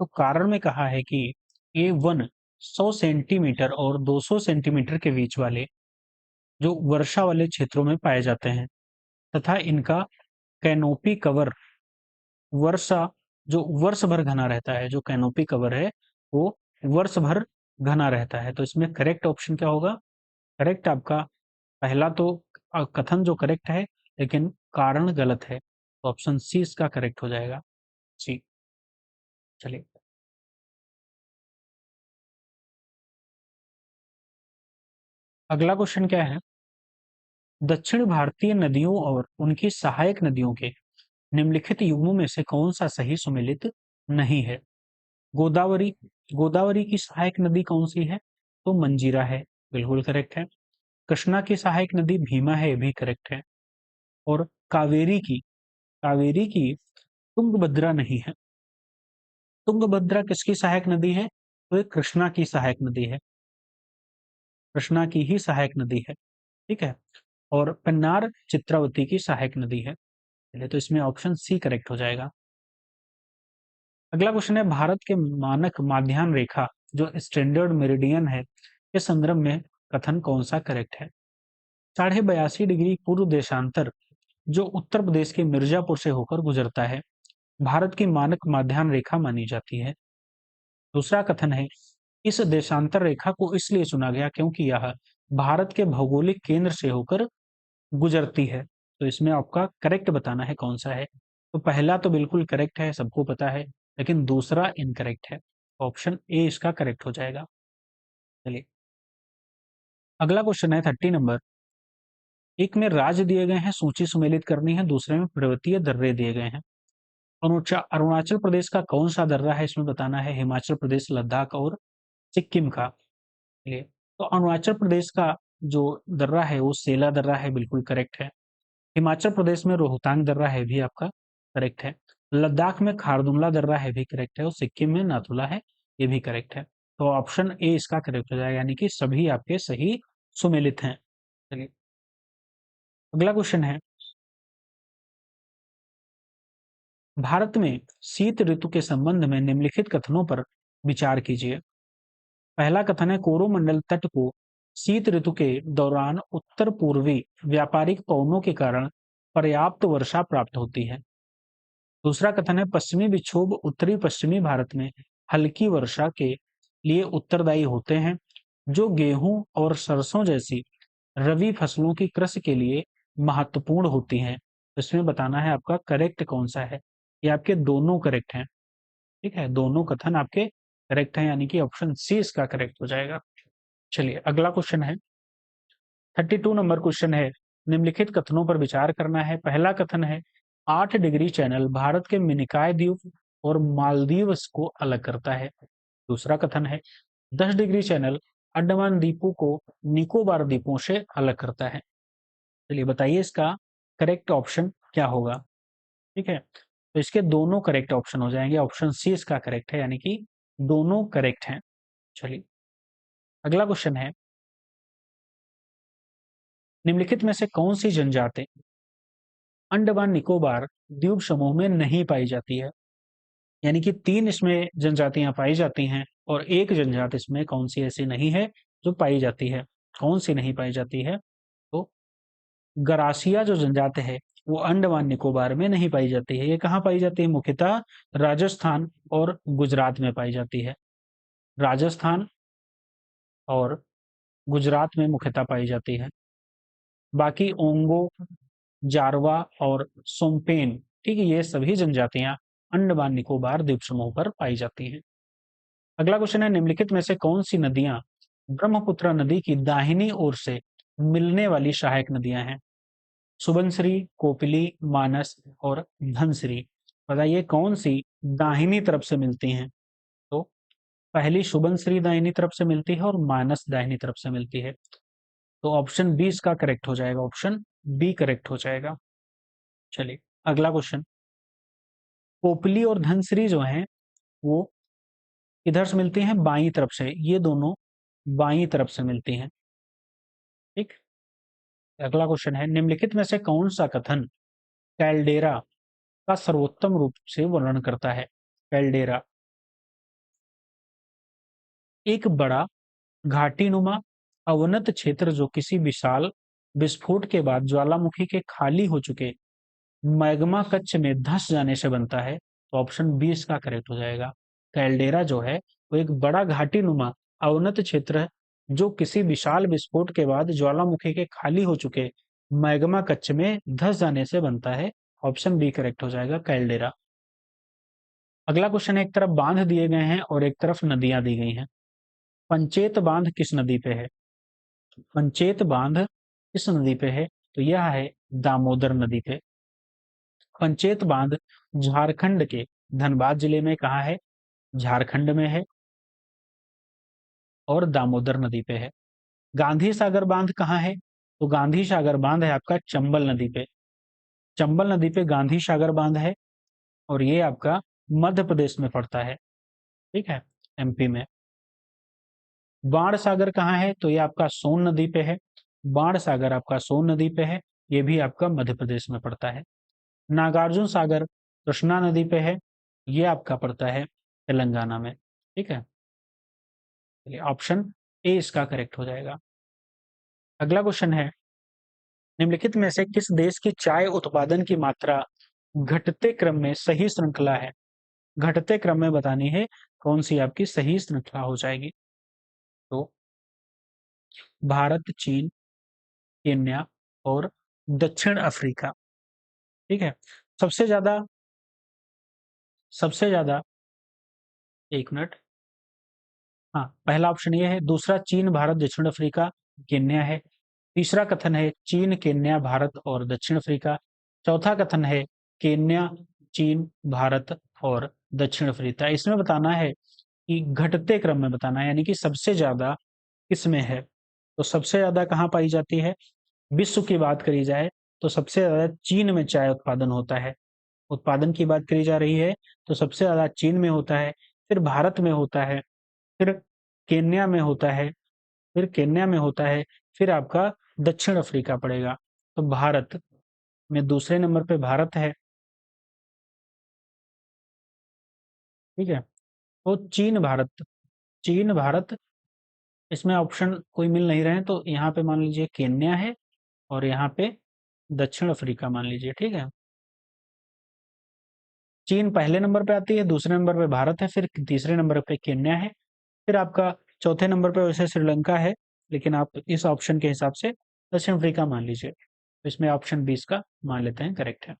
तो कारण में कहा है कि ये वन 100 सेंटीमीटर और 200 सेंटीमीटर के बीच वाले जो वर्षा वाले क्षेत्रों में पाए जाते हैं तथा इनका कैनोपी कवर वर्षा जो वर्ष भर घना रहता है, जो कैनोपी कवर है वो वर्ष भर घना रहता है। तो इसमें करेक्ट ऑप्शन क्या होगा, करेक्ट आपका पहला तो कथन जो करेक्ट है, लेकिन कारण गलत है, तो ऑप्शन सी इसका करेक्ट हो जाएगा। सी। चलिए, अगला क्वेश्चन क्या है, दक्षिण भारतीय नदियों और उनकी सहायक नदियों के निम्नलिखित युग्मों में से कौन सा सही सुमेलित नहीं है। गोदावरी, गोदावरी की सहायक नदी कौन सी है, तो मंजीरा है, बिल्कुल करेक्ट है। कृष्णा की सहायक नदी भीमा है, ये भी करेक्ट है। और कावेरी की तुंगभद्रा नहीं है। तुंगभद्रा किसकी सहायक नदी है, तो ये कृष्णा की सहायक नदी है, कृष्णा की ही सहायक नदी है, ठीक है। और पन्नार चित्रावती की सहायक नदी है। चलिए, तो इसमें ऑप्शन सी करेक्ट हो जाएगा। अगला क्वेश्चन है, भारत के मानक माध्यान्ह रेखा जो स्टैंडर्ड मेरिडियन है के संदर्भ में कथन कौन सा करेक्ट है। 82.5 डिग्री पूर्व देशांतर जो उत्तर प्रदेश के मिर्जापुर से होकर गुजरता है, भारत की मानक माध्यान्ह रेखा मानी जाती है। दूसरा कथन है, इस देशांतर रेखा को इसलिए चुना गया क्योंकि यह भारत के भौगोलिक केंद्र से होकर गुजरती है। तो इसमें आपका करेक्ट बताना है कौन सा है। तो पहला तो बिल्कुल करेक्ट है, सबको पता है, लेकिन दूसरा इनकरेक्ट है। ऑप्शन ए इसका करेक्ट हो जाएगा। चलिए, अगला क्वेश्चन है 30 नंबर, एक में राज्य दिए गए हैं, सूची सुमेलित करनी है, दूसरे में पर्वतीय दर्रे दिए गए हैं। अरुणाचल प्रदेश का कौन सा दर्रा है इसमें बताना है, हिमाचल प्रदेश, लद्दाख और सिक्किम का। चलिए, तो अरुणाचल प्रदेश का जो दर्रा है वो सेला दर्रा है, बिल्कुल करेक्ट है। हिमाचल प्रदेश में रोहतांग दर्रा है, भी आपका करेक्ट है। लद्दाख में खारदुंगला दर्रा है, भी करेक्ट है। और सिक्किम में नाथुला है, ये भी करेक्ट है। तो ऑप्शन ए इसका करेक्ट हो जाएगा, यानी कि सभी आपके सही सुमेलित हैं। चलिए, अगला क्वेश्चन है, भारत में शीत ऋतु के संबंध में निम्नलिखित कथनों पर विचार कीजिए। पहला कथन है, कोरोमंडल तट को शीत ऋतु के दौरान उत्तर पूर्वी व्यापारिक पवनों के कारण पर्याप्त वर्षा प्राप्त होती है। दूसरा कथन है, पश्चिमी विक्षोभ उत्तरी पश्चिमी भारत में हल्की वर्षा के लिए उत्तरदायी होते हैं, जो गेहूं और सरसों जैसी रबी फसलों की कृषि के लिए महत्वपूर्ण होती हैं। तो इसमें बताना है आपका करेक्ट कौन सा है। ये आपके दोनों करेक्ट हैं, ठीक है, दोनों कथन आपके करेक्ट हैं, यानी कि ऑप्शन सी इसका करेक्ट हो जाएगा। चलिए, अगला क्वेश्चन है 32 नंबर क्वेश्चन है, निम्नलिखित कथनों पर विचार करना है। पहला कथन है, 8 डिग्री चैनल भारत के मिनिकॉय द्वीप और मालदीव्स को अलग करता है। दूसरा कथन है, 10 डिग्री चैनल अंडमान द्वीपों को निकोबार द्वीपों से अलग करता है। चलिए बताइए इसका करेक्ट ऑप्शन क्या होगा, ठीक है। तो इसके दोनों करेक्ट ऑप्शन हो जाएंगे, ऑप्शन सी इसका करेक्ट है, यानी कि दोनों करेक्ट हैं। चलिए, अगला क्वेश्चन है, निम्नलिखित में से कौन सी जनजाति अंडमान निकोबार द्वीप समूह में नहीं पाई जाती है। यानी कि 3 इसमें जनजातियां पाई जाती हैं और एक जनजाति इसमें कौन सी ऐसी नहीं है जो पाई जाती है। कौन सी नहीं पाई जाती है? तो गरासिया जो जनजाति है वो अंडमान निकोबार में नहीं पाई जाती है। ये कहाँ पाई जाती है? मुख्यतः राजस्थान और गुजरात में पाई जाती है। राजस्थान और गुजरात में मुख्यतः पाई जाती है। बाकी ओंगो, जारवा और सोमपेन, ठीक है, ये सभी जनजातियां अंडमान निकोबार द्वीप समूह पर पाई जाती हैं। अगला क्वेश्चन है, निम्नलिखित में से कौन सी नदियां ब्रह्मपुत्र नदी की दाहिनी ओर से मिलने वाली सहायक नदियां हैं? सुबनसिरी, कोपिली, मानस और धनसिरी। बताइए कौन सी दाहिनी तरफ से मिलती हैं? तो पहली सुबनसिरी दाहिनी तरफ से मिलती है और मानस दाहिनी तरफ से मिलती है। तो ऑप्शन बी इसका करेक्ट हो जाएगा। ऑप्शन बी करेक्ट हो जाएगा। चलिए अगला क्वेश्चन, कोपली और धनसिरी जो हैं वो किधर से मिलती हैं? बाईं तरफ से। ये दोनों बाईं तरफ से मिलती हैं। ठीक। अगला क्वेश्चन है, निम्नलिखित में से कौन सा कथन कैल्डेरा का सर्वोत्तम रूप से वर्णन करता है? कैल्डेरा एक बड़ा घाटीनुमा अवनत क्षेत्र जो किसी विशाल विस्फोट के बाद ज्वालामुखी के खाली हो चुके मैग्मा कक्ष में धंस जाने से बनता है। तो ऑप्शन बी इसका करेक्ट हो जाएगा। कैल्डेरा जो है वो एक बड़ा घाटीनुमा अवनत क्षेत्र है जो किसी विशाल विस्फोट के बाद ज्वालामुखी के खाली हो चुके मैग्मा कक्ष में धंस जाने से बनता है। ऑप्शन बी करेक्ट हो जाएगा, कैल्डेरा। अगला क्वेश्चन है, एक तरफ बांध दिए गए हैं और एक तरफ नदियां दी गई हैं। पंचेत बांध किस नदी पे है? पंचेत बांध किस नदी पे है? तो यह है दामोदर नदी पे। पंचेत बांध झारखंड के धनबाद जिले में कहाँ है? झारखंड में है और दामोदर नदी पे है। गांधी सागर बांध कहाँ है? तो गांधी सागर बांध है आपका चंबल नदी पे। चंबल नदी पे गांधी सागर बांध है और ये आपका मध्य प्रदेश में पड़ता है। ठीक है, एमपी में। बाण सागर कहाँ है? तो ये आपका सोन नदी पे है। बाण सागर आपका सोन नदी पे है, ये भी आपका मध्य प्रदेश में पड़ता है। नागार्जुन सागर कृष्णा नदी पे है, ये आपका पड़ता है तेलंगाना में। ठीक है, चलिए ऑप्शन ए इसका करेक्ट हो जाएगा। अगला क्वेश्चन है, निम्नलिखित में से किस देश की चाय उत्पादन की मात्रा घटते क्रम में सही श्रृंखला है? घटते क्रम में बतानी है कौन सी आपकी सही श्रृंखला हो जाएगी। तो भारत, चीन, केन्या और दक्षिण अफ्रीका। ठीक है, सबसे ज्यादा सबसे ज्यादा, एक मिनट, हाँ पहला ऑप्शन ये है। दूसरा चीन, भारत, दक्षिण अफ्रीका, केन्या है। तीसरा कथन है चीन, केन्या, भारत और दक्षिण अफ्रीका। चौथा कथन है केन्या, चीन, भारत और दक्षिण अफ्रीका। इसमें बताना है कि घटते क्रम में बताना है, यानी कि सबसे ज्यादा किसमें है। तो सबसे ज्यादा कहाँ पाई जाती है? विश्व की बात करी जाए तो सबसे ज्यादा चीन में चाय उत्पादन होता है। उत्पादन की बात करी जा रही है तो सबसे ज्यादा चीन में होता है, फिर भारत में होता है, फिर केन्या में होता है, फिर केन्या में होता है, फिर आपका दक्षिण अफ्रीका पड़ेगा। तो भारत में दूसरे नंबर पे भारत है। ठीक है, तो चीन भारत, इसमें ऑप्शन कोई मिल नहीं रहे हैं तो यहाँ पे मान लीजिए केन्या है और यहाँ पे दक्षिण अफ्रीका मान लीजिए। ठीक है, चीन पहले नंबर पे आती है, दूसरे नंबर पे भारत है, फिर तीसरे नंबर पे केन्या है, फिर आपका चौथे नंबर पे वैसे श्रीलंका है, लेकिन आप इस ऑप्शन के हिसाब से दक्षिण अफ्रीका मान लीजिए। तो इसमें ऑप्शन 20 का मान लेते हैं करेक्ट है।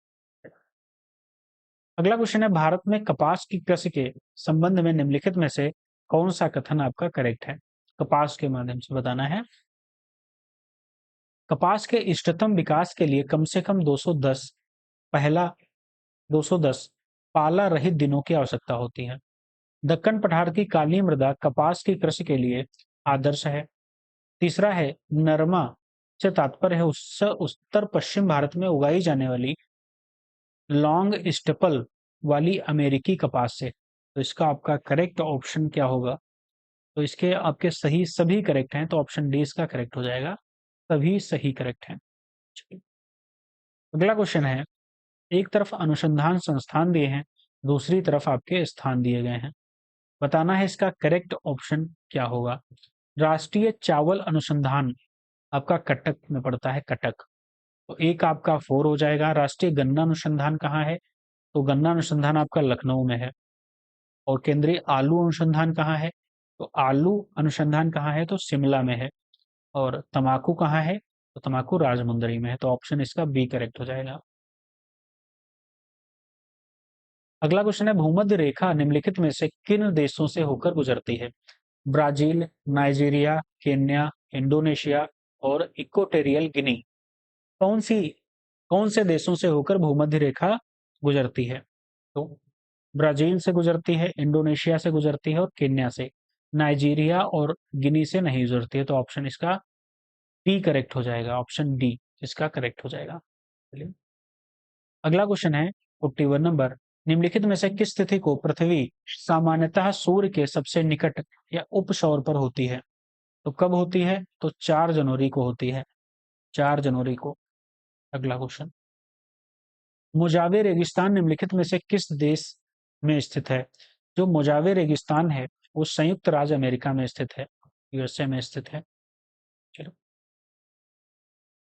अगला क्वेश्चन है, भारत में कपास की कृषि के संबंध में निम्नलिखित में से कौन सा कथन आपका करेक्ट है? कपास के माध्यम से बताना है। कपास के इष्टतम विकास के लिए कम से कम 210 पहला 210 पाला रहित दिनों की आवश्यकता होती है। दक्कन पठार की काली मृदा कपास की कृषि के लिए आदर्श है। तीसरा है नरमा से तात्पर्य है उस उत्तर पश्चिम भारत में उगाई जाने वाली लॉन्ग स्टेपल वाली अमेरिकी कपास से। तो इसका आपका करेक्ट ऑप्शन क्या होगा? तो इसके आपके सही सभी करेक्ट हैं, तो ऑप्शन डी इसका करेक्ट हो जाएगा। सभी सही करेक्ट हैं। अगला क्वेश्चन है, एक तरफ अनुसंधान संस्थान दिए हैं, दूसरी तरफ आपके स्थान दिए गए हैं। बताना है इसका करेक्ट ऑप्शन क्या होगा। राष्ट्रीय चावल अनुसंधान आपका कटक में पड़ता है, कटक। तो एक आपका 4 हो जाएगा। राष्ट्रीय गन्ना अनुसंधान कहाँ है? तो गन्ना अनुसंधान आपका लखनऊ में है। और केंद्रीय आलू अनुसंधान कहाँ है? तो आलू अनुसंधान कहाँ है? तो शिमला में है। और तम्बाकू कहाँ है? तो तम्बाकू राजमुंदरी में है। तो ऑप्शन इसका बी करेक्ट हो जाएगा। अगला क्वेश्चन है, भूमध्य रेखा निम्नलिखित में से किन देशों से होकर गुजरती है? ब्राजील, नाइजीरिया, केन्या, इंडोनेशिया और इक्वेटोरियल गिनी। कौन सी कौन से देशों से होकर भूमध्य रेखा गुजरती है? तो ब्राजील से गुजरती है, इंडोनेशिया से गुजरती है और केन्या से। नाइजीरिया और गिनी से नहीं गुजरती है। तो ऑप्शन इसका डी करेक्ट हो जाएगा। ऑप्शन डी इसका करेक्ट हो जाएगा। चलिए अगला क्वेश्चन है 41 नंबर, निम्नलिखित में से किस तिथि को पृथ्वी सामान्यतः सूर्य के सबसे निकट या उपसौर पर होती है? तो कब होती है? तो 4 जनवरी को होती है, 4 जनवरी को। अगला क्वेश्चन, मोजावे रेगिस्तान निम्नलिखित में से किस देश में स्थित है? जो मोजावे रेगिस्तान है वो संयुक्त राज्य अमेरिका में स्थित है, यूएसए में स्थित है। चलो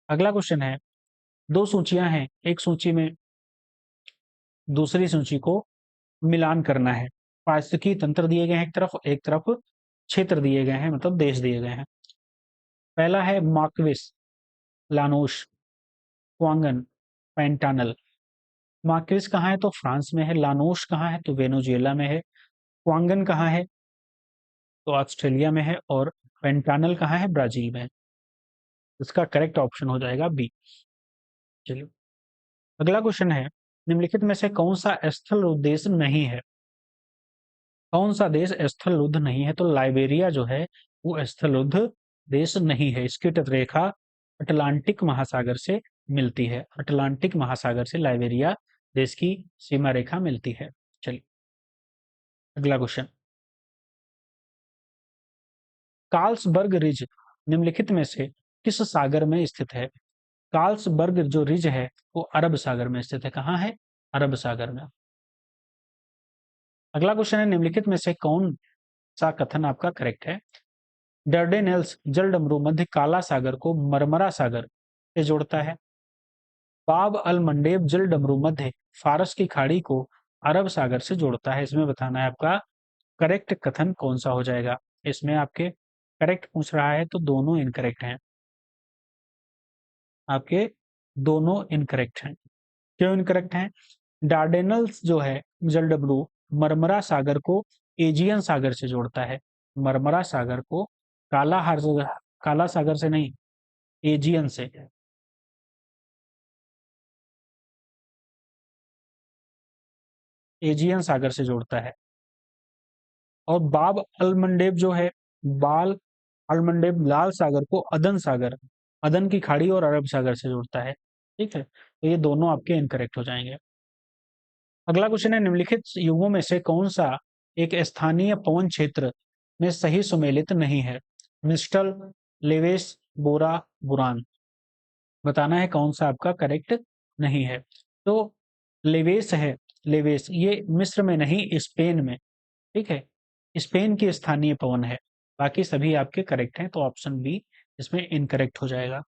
अगला क्वेश्चन है, दो सूचियां हैं, एक सूची में दूसरी सूची को मिलान करना है। पारिस्थितिकी तंत्र दिए गए हैं एक तरफ क्षेत्र दिए गए हैं, मतलब देश दिए गए हैं। पहला है मार्क्विस, लानोश, क्वांगन, पेंटानल। मार्क्विस कहाँ है? तो फ्रांस में है। लानोश कहाँ है? तो वेनेजुएला में है। क्वांगन कहाँ है? तो ऑस्ट्रेलिया में है। और पेंटानल कहाँ है? ब्राजील में है। इसका करेक्ट ऑप्शन हो जाएगा बी। चलिए अगला क्वेश्चन है, निम्नलिखित में से कौन सा स्थल देश नहीं है? कौन सा देश स्थलरुद्ध नहीं है? तो लाइबेरिया जो है वो स्थलरुद्ध देश नहीं है। इसकी तट रेखा अटलांटिक महासागर से मिलती है। अटलांटिक महासागर से लाइबेरिया देश की सीमा रेखा मिलती है। चलिए अगला क्वेश्चन, कार्ल्सबर्ग रिज निम्नलिखित में से किस सागर में स्थित है? कार्ल्सबर्ग जो रिज है वो अरब सागर में स्थित है। कहाँ है? अरब सागर में। अगला क्वेश्चन है, निम्नलिखित में से कौन सा कथन आपका करेक्ट है? डर्डेनेल्स जल डमरू मध्य काला सागर को मरमरा सागर से जोड़ता है। बाब अल मंडेब जल डमरू मध्य फारस की खाड़ी को अरब सागर से जोड़ता है। इसमें बताना है आपका करेक्ट कथन कौन सा हो जाएगा। इसमें आपके करेक्ट पूछ रहा है तो दोनों इनकरेक्ट हैं। आपके दोनों इनकरेक्ट हैं। क्यों इनकरेक्ट हैं? डार्डेनल्स जो है जल डमरू मरमरा सागर को एजियन सागर से जोड़ता है। मरमरा सागर को काला सागर से नहीं, एजियन से, एजियन सागर से जोड़ता है। और बाब अलमंडेब जो है, बाल अलमंडेब लाल सागर को अदन सागर, अदन की खाड़ी और अरब सागर से जोड़ता है। ठीक है, तो ये दोनों आपके इनकरेक्ट हो जाएंगे। अगला क्वेश्चन है, निम्नलिखित युगों में से कौन सा एक स्थानीय पवन क्षेत्र में सही सुमेलित नहीं है? मिस्टल, लेवेस, बोरा, बुरान। बताना है कौन सा आपका करेक्ट नहीं है। तो लेवेस है, लेवेस ये मिस्र में नहीं स्पेन में। ठीक है, स्पेन की स्थानीय पवन है। बाकी सभी आपके करेक्ट हैं, तो ऑप्शन बी इसमें इनकरेक्ट हो जाएगा।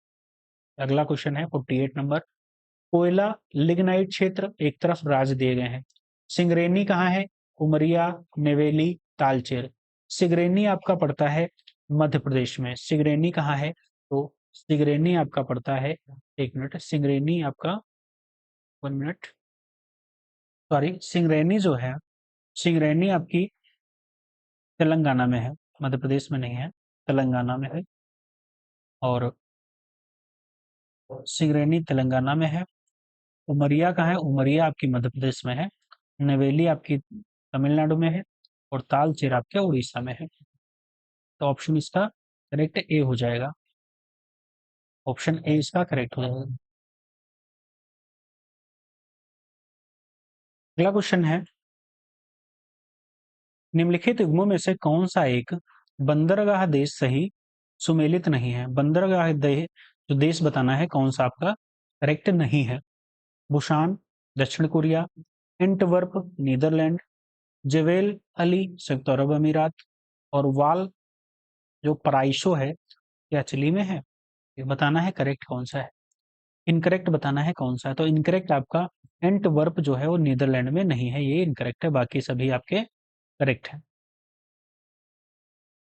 अगला क्वेश्चन है 48 नंबर, कोयला लिग्नाइट क्षेत्र एक तरफ राज्य दिए गए हैं। सिंगरेनी कहाँ है? उमरिया, नेवेली, तालचेर। सिगरेनी आपका पड़ता है मध्य प्रदेश में। सिगरेनी कहाँ है? तो सिगरेनी आपका पड़ता है, एक मिनट, सिंगरेनी आपका, 1 मिनट, सॉरी, सिंगरेनी जो है, सिंगरेनी आपकी तेलंगाना में है, मध्य प्रदेश में नहीं है, तेलंगाना में है। और सिंगरेनी तेलंगाना में है। उमरिया का है, उमरिया आपकी मध्य प्रदेश में है। नवेली आपकी तमिलनाडु में है। और तालचेर आपके उड़ीसा में है। तो ऑप्शन इसका करेक्ट ए हो जाएगा। ऑप्शन ए इसका करेक्ट हो जाएगा। अगला क्वेश्चन है, निम्नलिखित युग्मों में से कौन सा एक बंदरगाह देश सही सुमेलित नहीं है? बंदरगाह जो देश बताना है कौन सा आपका करेक्ट नहीं है। भूटान, दक्षिण Korea, Antwerp Netherlands, Jebel Ali संयुक्त अरब अमीरात और वाल जो पराइशो है क्या चिली में है? ये बताना है करेक्ट कौन सा है, इनकरेक्ट बताना है कौन सा है। तो इनकरेक्ट आपका एंटवर्प जो है वो नीदरलैंड में नहीं है, ये इनकरेक्ट है, बाकी सभी आपके करेक्ट है।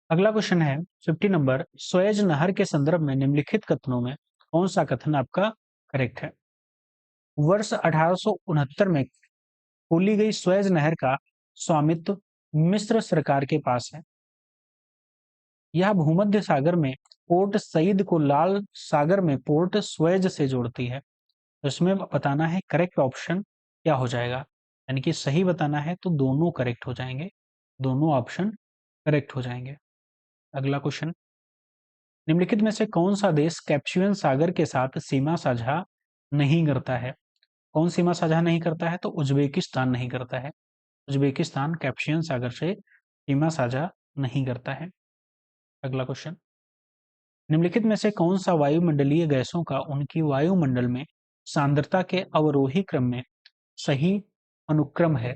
अगला क्वेश्चन है 50 नंबर, स्वेज नहर के संदर्भ में निम्नलिखित कथनों में कौन सा कथन आपका करेक्ट है? वर्ष 1869 में खोली गई स्वेज नहर का स्वामित्व मिस्र सरकार के पास है। यह भूमध्य सागर में पोर्ट सईद को लाल सागर में पोर्ट स्वेज से जोड़ती है। तो इसमें बताना है करेक्ट ऑप्शन क्या हो जाएगा, यानी कि सही बताना है तो दोनों करेक्ट हो जाएंगे, दोनों ऑप्शन करेक्ट हो जाएंगे। अगला क्वेश्चन, निम्नलिखित में से कौन सा देश कैस्पियन सागर के साथ सीमा साझा नहीं करता है? कौन सीमा साझा नहीं करता है? तो उज्बेकिस्तान नहीं करता है। उज्बेकिस्तान कैस्पियन सागर से सीमा साझा नहीं करता है। अगला क्वेश्चन, निम्नलिखित में से कौन सा वायुमंडलीय गैसों का उनकी वायुमंडल में सांद्रता के अवरोही क्रम में सही अनुक्रम है?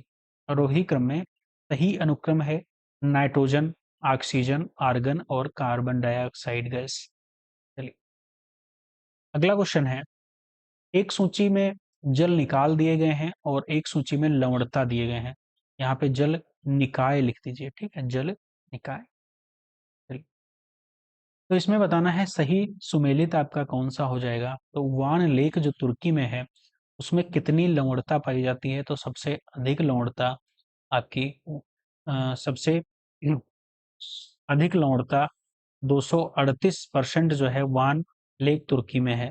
अवरोही क्रम में सही अनुक्रम है नाइट्रोजन, ऑक्सीजन, आर्गन और कार्बन डाइऑक्साइड गैस। चलिए अगला क्वेश्चन है, एक सूची में जल निकाल दिए गए हैं और एक सूची में लवणता दिए गए हैं। यहाँ पे जल निकाय लिख दीजिए, ठीक है, जल निकाय। चलिए, तो इसमें बताना है सही सुमेलित आपका कौन सा हो जाएगा। तो वान लेक जो तुर्की में है उसमें कितनी लवणता पाई जाती है? तो सबसे अधिक लवणता आपकी सबसे अधिक लवणता 238% जो है वान लेक तुर्की में है।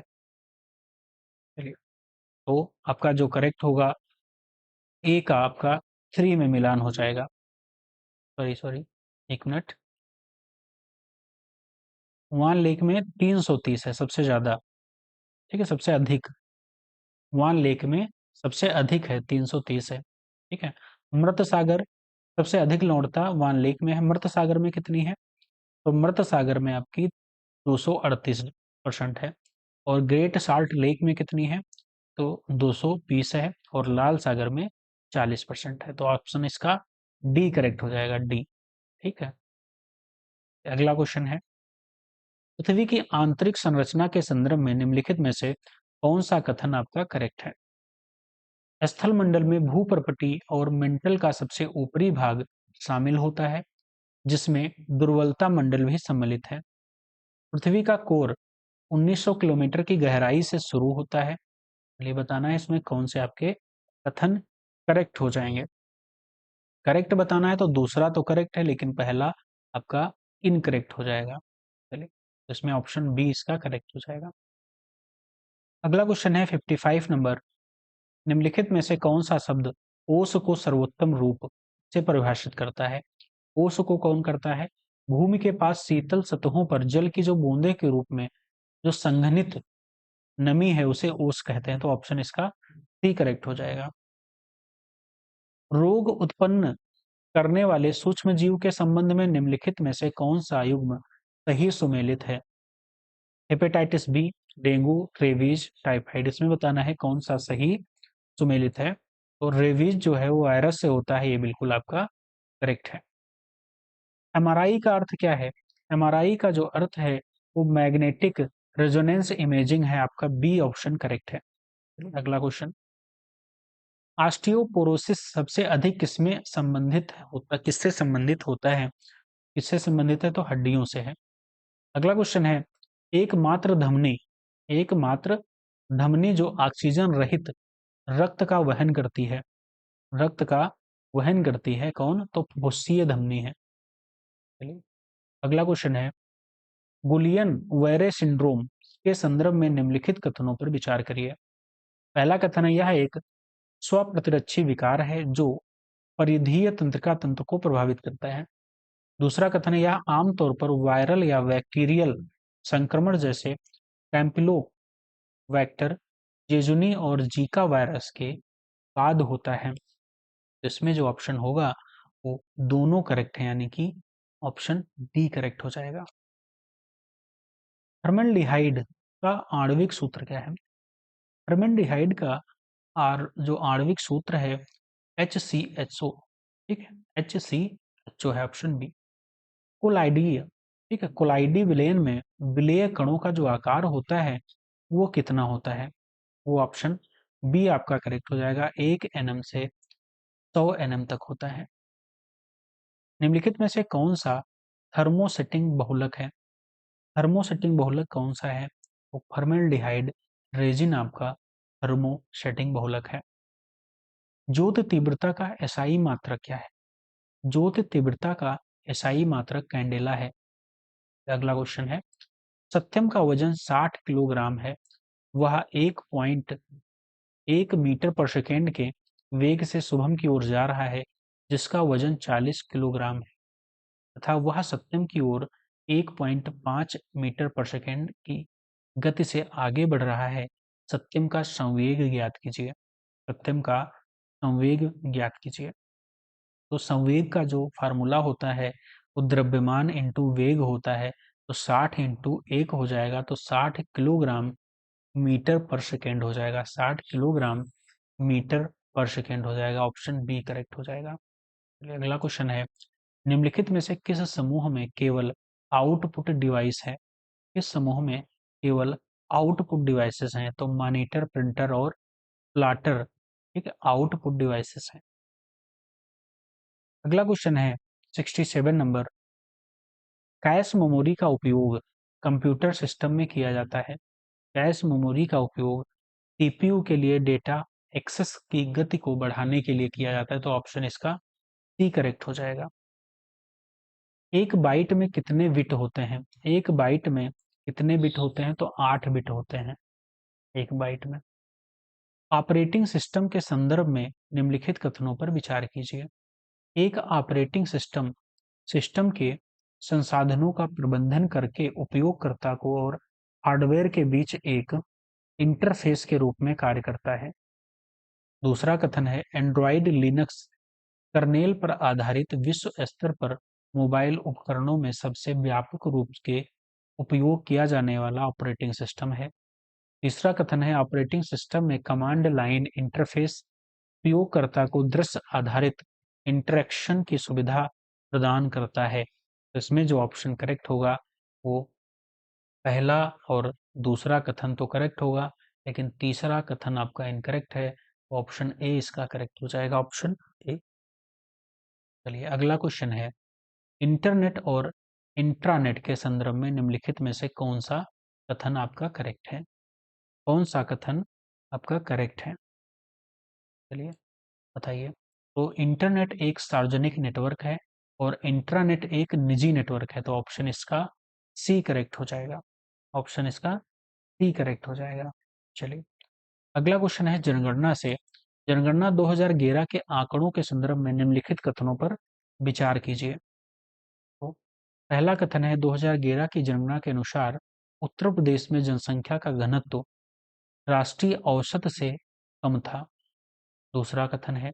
चलिए, तो आपका जो करेक्ट होगा ए का आपका 3 में मिलान हो जाएगा। सॉरी सॉरी, एक मिनट, वान लेक में 330 है सबसे ज्यादा, ठीक है, सबसे अधिक वान लेक में सबसे अधिक है 330 है, ठीक है। मृत सागर सबसे अधिक लवणता वान लेक में है। मृत सागर में कितनी है? तो मृत सागर में आपकी 238% है। और ग्रेट साल्ट लेक में कितनी है? तो 220 है। और लाल सागर में 40% है। तो ऑप्शन इसका डी करेक्ट हो जाएगा, डी, ठीक है। अगला क्वेश्चन है, पृथ्वी की आंतरिक संरचना के संदर्भ में निम्नलिखित में से कौन सा कथन आपका करेक्ट है? स्थल मंडल में भूपर्पटी और मेंटल का सबसे ऊपरी भाग शामिल होता है, जिसमें दुर्बलता मंडल भी सम्मिलित है। पृथ्वी का कोर 1900 किलोमीटर की गहराई से शुरू होता है। ये बताना है इसमें कौन से आपके कथन करेक्ट हो जाएंगे। करेक्ट बताना है तो दूसरा तो करेक्ट है, लेकिन पहला आपका इनकरेक्ट हो जाएगा। चलिए, तो इसमें ऑप्शन बी इसका करेक्ट हो जाएगा। अगला क्वेश्चन है 55 नंबर, निम्नलिखित में से कौन सा शब्द ओस को सर्वोत्तम रूप से परिभाषित करता है? ओस को कौन करता है? भूमि के पास शीतल सतहों पर जल की जो बूंदे के रूप में जो संघनित नमी है उसे ओस कहते हैं। तो ऑप्शन इसका सी करेक्ट हो जाएगा। रोग उत्पन्न करने वाले सूक्ष्म जीव के संबंध में निम्नलिखित में से कौन सा युग्म सही सुमेलित है? Hepatitis B, dengue, rabies, typhoid. इसमें बताना है कौन सा सही सुमेलित है। और रेबीज जो है वो वायरस से होता है, ये बिल्कुल आपका करेक्ट है। एमआरआई का अर्थ क्या है? एमआरआई का जो अर्थ है वो मैग्नेटिक रेजोनेंस इमेजिंग है, आपका बी ऑप्शन करेक्ट है। अगला क्वेश्चन, ऑस्टियोपोरोसिस सबसे अधिक किसमें संबंधित होता, किससे संबंधित होता है? किससे संबंधित है? तो हड्डियों से है। अगला क्वेश्चन है, एकमात्र धमनी एकमात्र धमनी जो ऑक्सीजन रहित रक्त का वहन करती है, रक्त का वहन करती है कौन? तो फुफ्फुसीय धमनी है। चलिए, अगला क्वेश्चन है, गुलियन वेरे सिंड्रोम के संदर्भ में निम्नलिखित कथनों पर विचार करिए। पहला कथन है, यह एक स्वप्रतिरक्षी विकार है जो परिधीय तंत्रिका तंत्र को प्रभावित करता है। दूसरा कथन है, यह आमतौर पर वायरल या बैक्टीरियल संक्रमण जैसे कैंपिलोबैक्टर, जेजुनी और जीका वायरस के बाद होता है। इसमें जो ऑप्शन होगा वो दोनों करेक्ट है, यानी कि ऑप्शन डी करेक्ट हो जाएगा। फॉर्मल्डिहाइड का आणविक सूत्र क्या है? फॉर्मल्डिहाइड का जो आणविक सूत्र है HCHO, ठीक है, HCHO है ऑप्शन बी। कोलाइडीय, ठीक है, कोलाइडी विलयन में विलेय कणों का जो आकार होता है वो कितना होता है? वो ऑप्शन बी आपका करेक्ट हो जाएगा, 1 nm से 100 nm तक होता है। निम्नलिखित में से कौन सा थर्मोसेटिंग बहुलक है? थर्मोसेटिंग बहुलक कौन सा है? वो फॉर्मेल्डिहाइड रेजिन आपका थर्मोसेटिंग बहुलक है। ज्योत तीव्रता का एसआई मात्रक क्या है? ज्योत तीव्रता का एसआई मात्रक कैंडेला है। अगला क्वेश्चन है, सत्यम का वजन 60 किलोग्राम है, वह 1.1 मीटर पर सेकेंड के वेग से शुभम की ओर जा रहा है, जिसका वजन 40 किलोग्राम है, तथा वह सत्यम की ओर 1.5 मीटर पर सेकेंड की गति से आगे बढ़ रहा है। सत्यम का संवेग ज्ञात कीजिए। सत्यम का संवेग ज्ञात कीजिए। तो संवेग का जो फार्मूला होता है वो द्रव्यमान इंटू वेग होता है, तो 60 इंटू 1 हो जाएगा, तो 60 किलोग्राम मीटर पर सेकेंड हो जाएगा, 60 किलोग्राम मीटर पर सेकेंड हो जाएगा, ऑप्शन बी करेक्ट हो जाएगा। अगला क्वेश्चन है, निम्नलिखित में से किस समूह में केवल आउटपुट डिवाइस है? किस समूह में केवल आउटपुट डिवाइसेस हैं? तो मॉनिटर, प्रिंटर और प्लाटर, ठीक है, आउटपुट डिवाइसेस हैं। अगला क्वेश्चन है 67 नंबर, कैश मेमोरी का उपयोग कंप्यूटर सिस्टम में किया जाता है। कैश मेमोरी का उपयोग सीपीयू के लिए डेटा एक्सेस की गति को बढ़ाने के लिए किया जाता है, तो ऑप्शन इसका सी करेक्ट हो जाएगा। एक बाइट में कितने बिट होते हैं? एक बाइट में कितने बिट होते हैं? तो 8 बिट होते हैं एक बाइट में। ऑपरेटिंग सिस्टम के संदर्भ में निम्नलिखित कथनों पर विचार कीजिए। एक ऑपरेटिंग सिस्टम सिस्टम के संसाधनों का प्रबंधन करके उपयोगकर्ता को और हार्डवेयर के बीच एक इंटरफेस के रूप में कार्य करता है। दूसरा कथन है, एंड्रॉयड लिनक्स कर्नेल पर आधारित विश्व स्तर पर मोबाइल उपकरणों में सबसे व्यापक रूप के उपयोग किया जाने वाला ऑपरेटिंग सिस्टम है। तीसरा कथन है, ऑपरेटिंग सिस्टम में कमांड लाइन इंटरफेस उपयोगकर्ता को दृश्य आधारित इंटरेक्शन की सुविधा प्रदान करता है। तो इसमें जो ऑप्शन करेक्ट होगा वो पहला और दूसरा कथन तो करेक्ट होगा, लेकिन तीसरा कथन आपका इनकरेक्ट है। ऑप्शन ए इसका करेक्ट हो जाएगा, ऑप्शन ए। चलिए अगला क्वेश्चन है, इंटरनेट और इंट्रानेट के संदर्भ में निम्नलिखित में से कौन सा कथन आपका करेक्ट है? कौन सा कथन आपका करेक्ट है? चलिए बताइए। तो इंटरनेट एक सार्वजनिक नेटवर्क है और इंट्रानेट एक निजी नेटवर्क है, तो ऑप्शन इसका सी करेक्ट हो जाएगा। ऑप्शन इसका सी करेक्ट हो जाएगा। चलिए अगला क्वेश्चन है, जनगणना से जनगणना 2011 के आंकड़ों के संदर्भ में निम्नलिखित कथनों पर विचार कीजिए। तो पहला कथन है, 2011 की जनगणना के अनुसार उत्तर प्रदेश में जनसंख्या का घनत्व राष्ट्रीय औसत से कम था। दूसरा कथन है,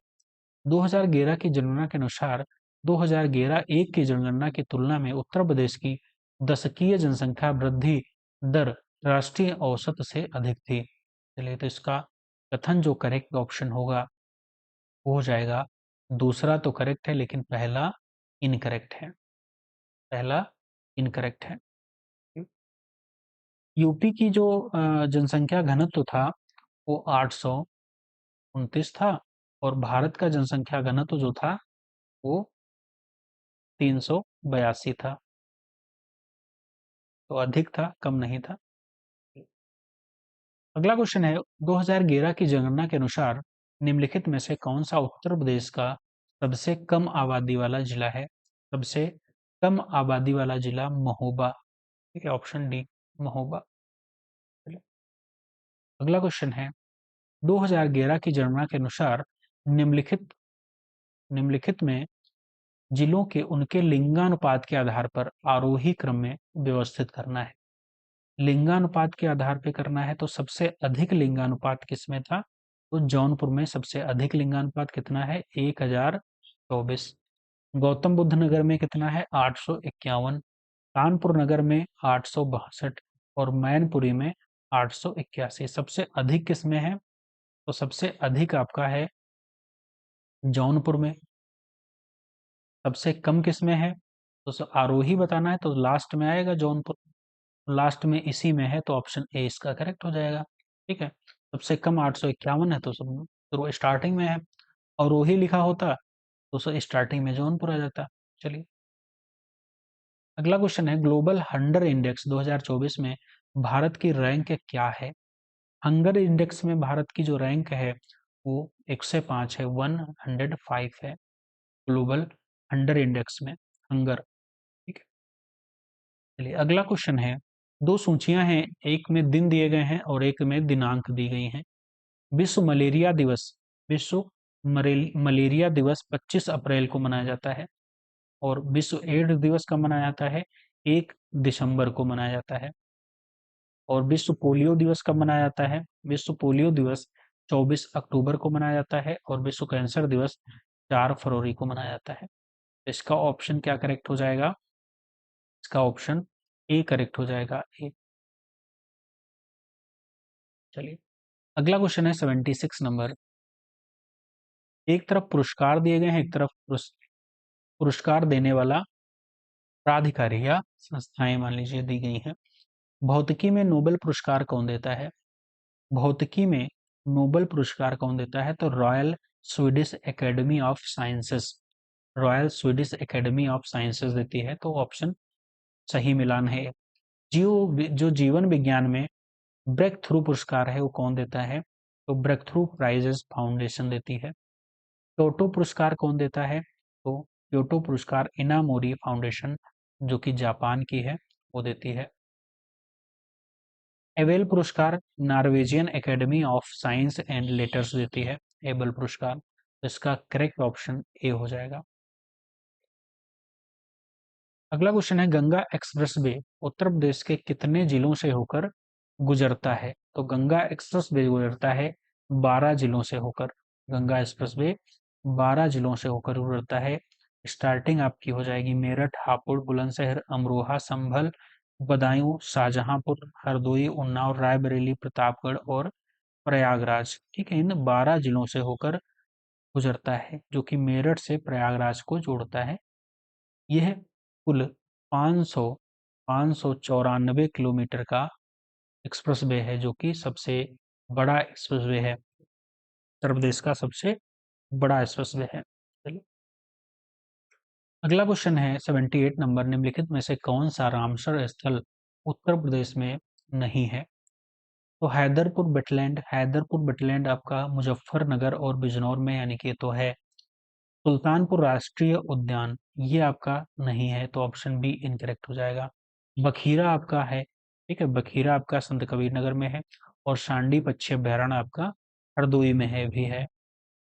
2011 की जनगणना के अनुसार 2011-1 की जनगणना की तुलना में उत्तर प्रदेश की दशकीय जनसंख्या वृद्धि दर राष्ट्रीय औसत से अधिक थी। चलिए तो इसका कथन जो करेक्ट ऑप्शन होगा वो हो जाएगा, दूसरा तो करेक्ट है लेकिन पहला इनकरेक्ट है। पहला इनकरेक्ट है। यूपी की जो जनसंख्या घनत्व था वो 829 था और भारत का जनसंख्या घनत्व जो था वो 382 था, तो अधिक था, कम नहीं था। अगला क्वेश्चन है, 2011 की जनगणना के अनुसार निम्नलिखित में से कौन सा उत्तर प्रदेश का सबसे कम आबादी वाला जिला है? सबसे कम आबादी वाला जिला महोबा, ठीक है, ऑप्शन डी महोबा। अगला क्वेश्चन है, 2011 की जनगणना के अनुसार निम्नलिखित निम्नलिखित में जिलों के उनके लिंगानुपात के आधार पर आरोही क्रम में व्यवस्थित करना है। लिंगानुपात के आधार पे करना है, तो सबसे अधिक लिंगानुपात किसमें था? तो जौनपुर में सबसे अधिक लिंगानुपात कितना है? 1024। गौतम बुद्ध नगर में कितना है? 851। कानपुर नगर में 862 और मैनपुरी में 881। सबसे अधिक किसमें है? तो सबसे अधिक आपका है जौनपुर में, सबसे कम किस में है? तो आरोही बताना है तो लास्ट में आएगा जौनपुर, लास्ट में इसी में है तो ऑप्शन ए इसका करेक्ट हो जाएगा। ठीक है, सबसे कम 851 है तो सब तो स्टार्टिंग में है, अवरोही लिखा होता तो सर स्टार्टिंग में जौनपुर आ जाता। चलिए अगला क्वेश्चन है, ग्लोबल हंगर इंडेक्स 2024 में भारत की रैंक क्या है? हंगर इंडेक्स में भारत की जो रैंक है वो 105 है, 105 है ग्लोबल हंगर इंडेक्स में, हंगर। ठीक है, चलिए अगला क्वेश्चन है, दो सूचियां हैं, एक में दिन दिए गए हैं और एक में दिनांक दी गई हैं। विश्व मलेरिया दिवस, विश्व मलेरिया दिवस 25 अप्रैल को मनाया जाता है और विश्व एड्स दिवस कब मनाया जाता है? 1 दिसंबर को मनाया जाता है। और विश्व पोलियो दिवस कब मनाया जाता है? विश्व पोलियो दिवस 24 अक्टूबर को मनाया जाता है और विश्व कैंसर दिवस 4 फरवरी को मनाया जाता है। इसका ऑप्शन क्या करेक्ट हो जाएगा? इसका ऑप्शन ए करेक्ट हो जाएगा, ए। चलिए अगला क्वेश्चन है 76 नंबर। एक तरफ पुरस्कार दिए गए हैं, एक तरफ पुरस्कार देने वाला प्राधिकारी या संस्थाएं मान लीजिए दी गई हैं। भौतिकी में नोबेल पुरस्कार कौन देता है? भौतिकी में नोबेल पुरस्कार कौन देता है? तो royal Swedish academy of sciences, royal Swedish academy of sciences देती है, तो ऑप्शन सही मिलान है। जो जीवन विज्ञान में ब्रेक थ्रू पुरस्कार है वो कौन देता है? तो ब्रेक थ्रू प्राइजेस फाउंडेशन देती है। क्योटो पुरस्कार कौन देता है? तो क्योटो पुरस्कार इनामोरी फाउंडेशन जो कि जापान की है वो देती है। एबेल पुरस्कार Norwegian academy of science and letters देती है, एबेल पुरस्कार। तो इसका करेक्ट ऑप्शन ए हो जाएगा। अगला क्वेश्चन है, गंगा एक्सप्रेस वे उत्तर प्रदेश के कितने जिलों से होकर गुजरता है? तो गंगा एक्सप्रेस वे गुजरता है 12 जिलों से होकर, गंगा एक्सप्रेस वे 12 जिलों से होकर गुजरता है। स्टार्टिंग आपकी हो जाएगी मेरठ, हापुड़, बुलंदशहर, अमरोहा, संभल, बदायूं, शाहजहांपुर, हरदोई, उन्नाव, रायबरेली, प्रतापगढ़ और प्रयागराज। ठीक है, इन 12 जिलों से होकर गुजरता है जो कि मेरठ से प्रयागराज को जोड़ता है। यह कुल 500 594 किलोमीटर का एक्सप्रेसवे है जो कि सबसे बड़ा एक्सप्रेसवे है, उत्तर प्रदेश का सबसे बड़ा एक्सप्रेसवे है। चलिए अगला क्वेश्चन है 78 नंबर, निम्नलिखित में से कौन सा रामसर स्थल उत्तर प्रदेश में नहीं है? तो हैदरपुर बेटलैंड आपका मुजफ्फरनगर और बिजनौर में, यानी कि तो है। सुल्तानपुर राष्ट्रीय उद्यान ये आपका नहीं है तो ऑप्शन बी इनकरेक्ट हो जाएगा। बखीरा आपका है, ठीक है, बखीरा आपका संत कबीर नगर में है और सांडी पक्षी अभयारण्य आपका हरदोई में है भी है।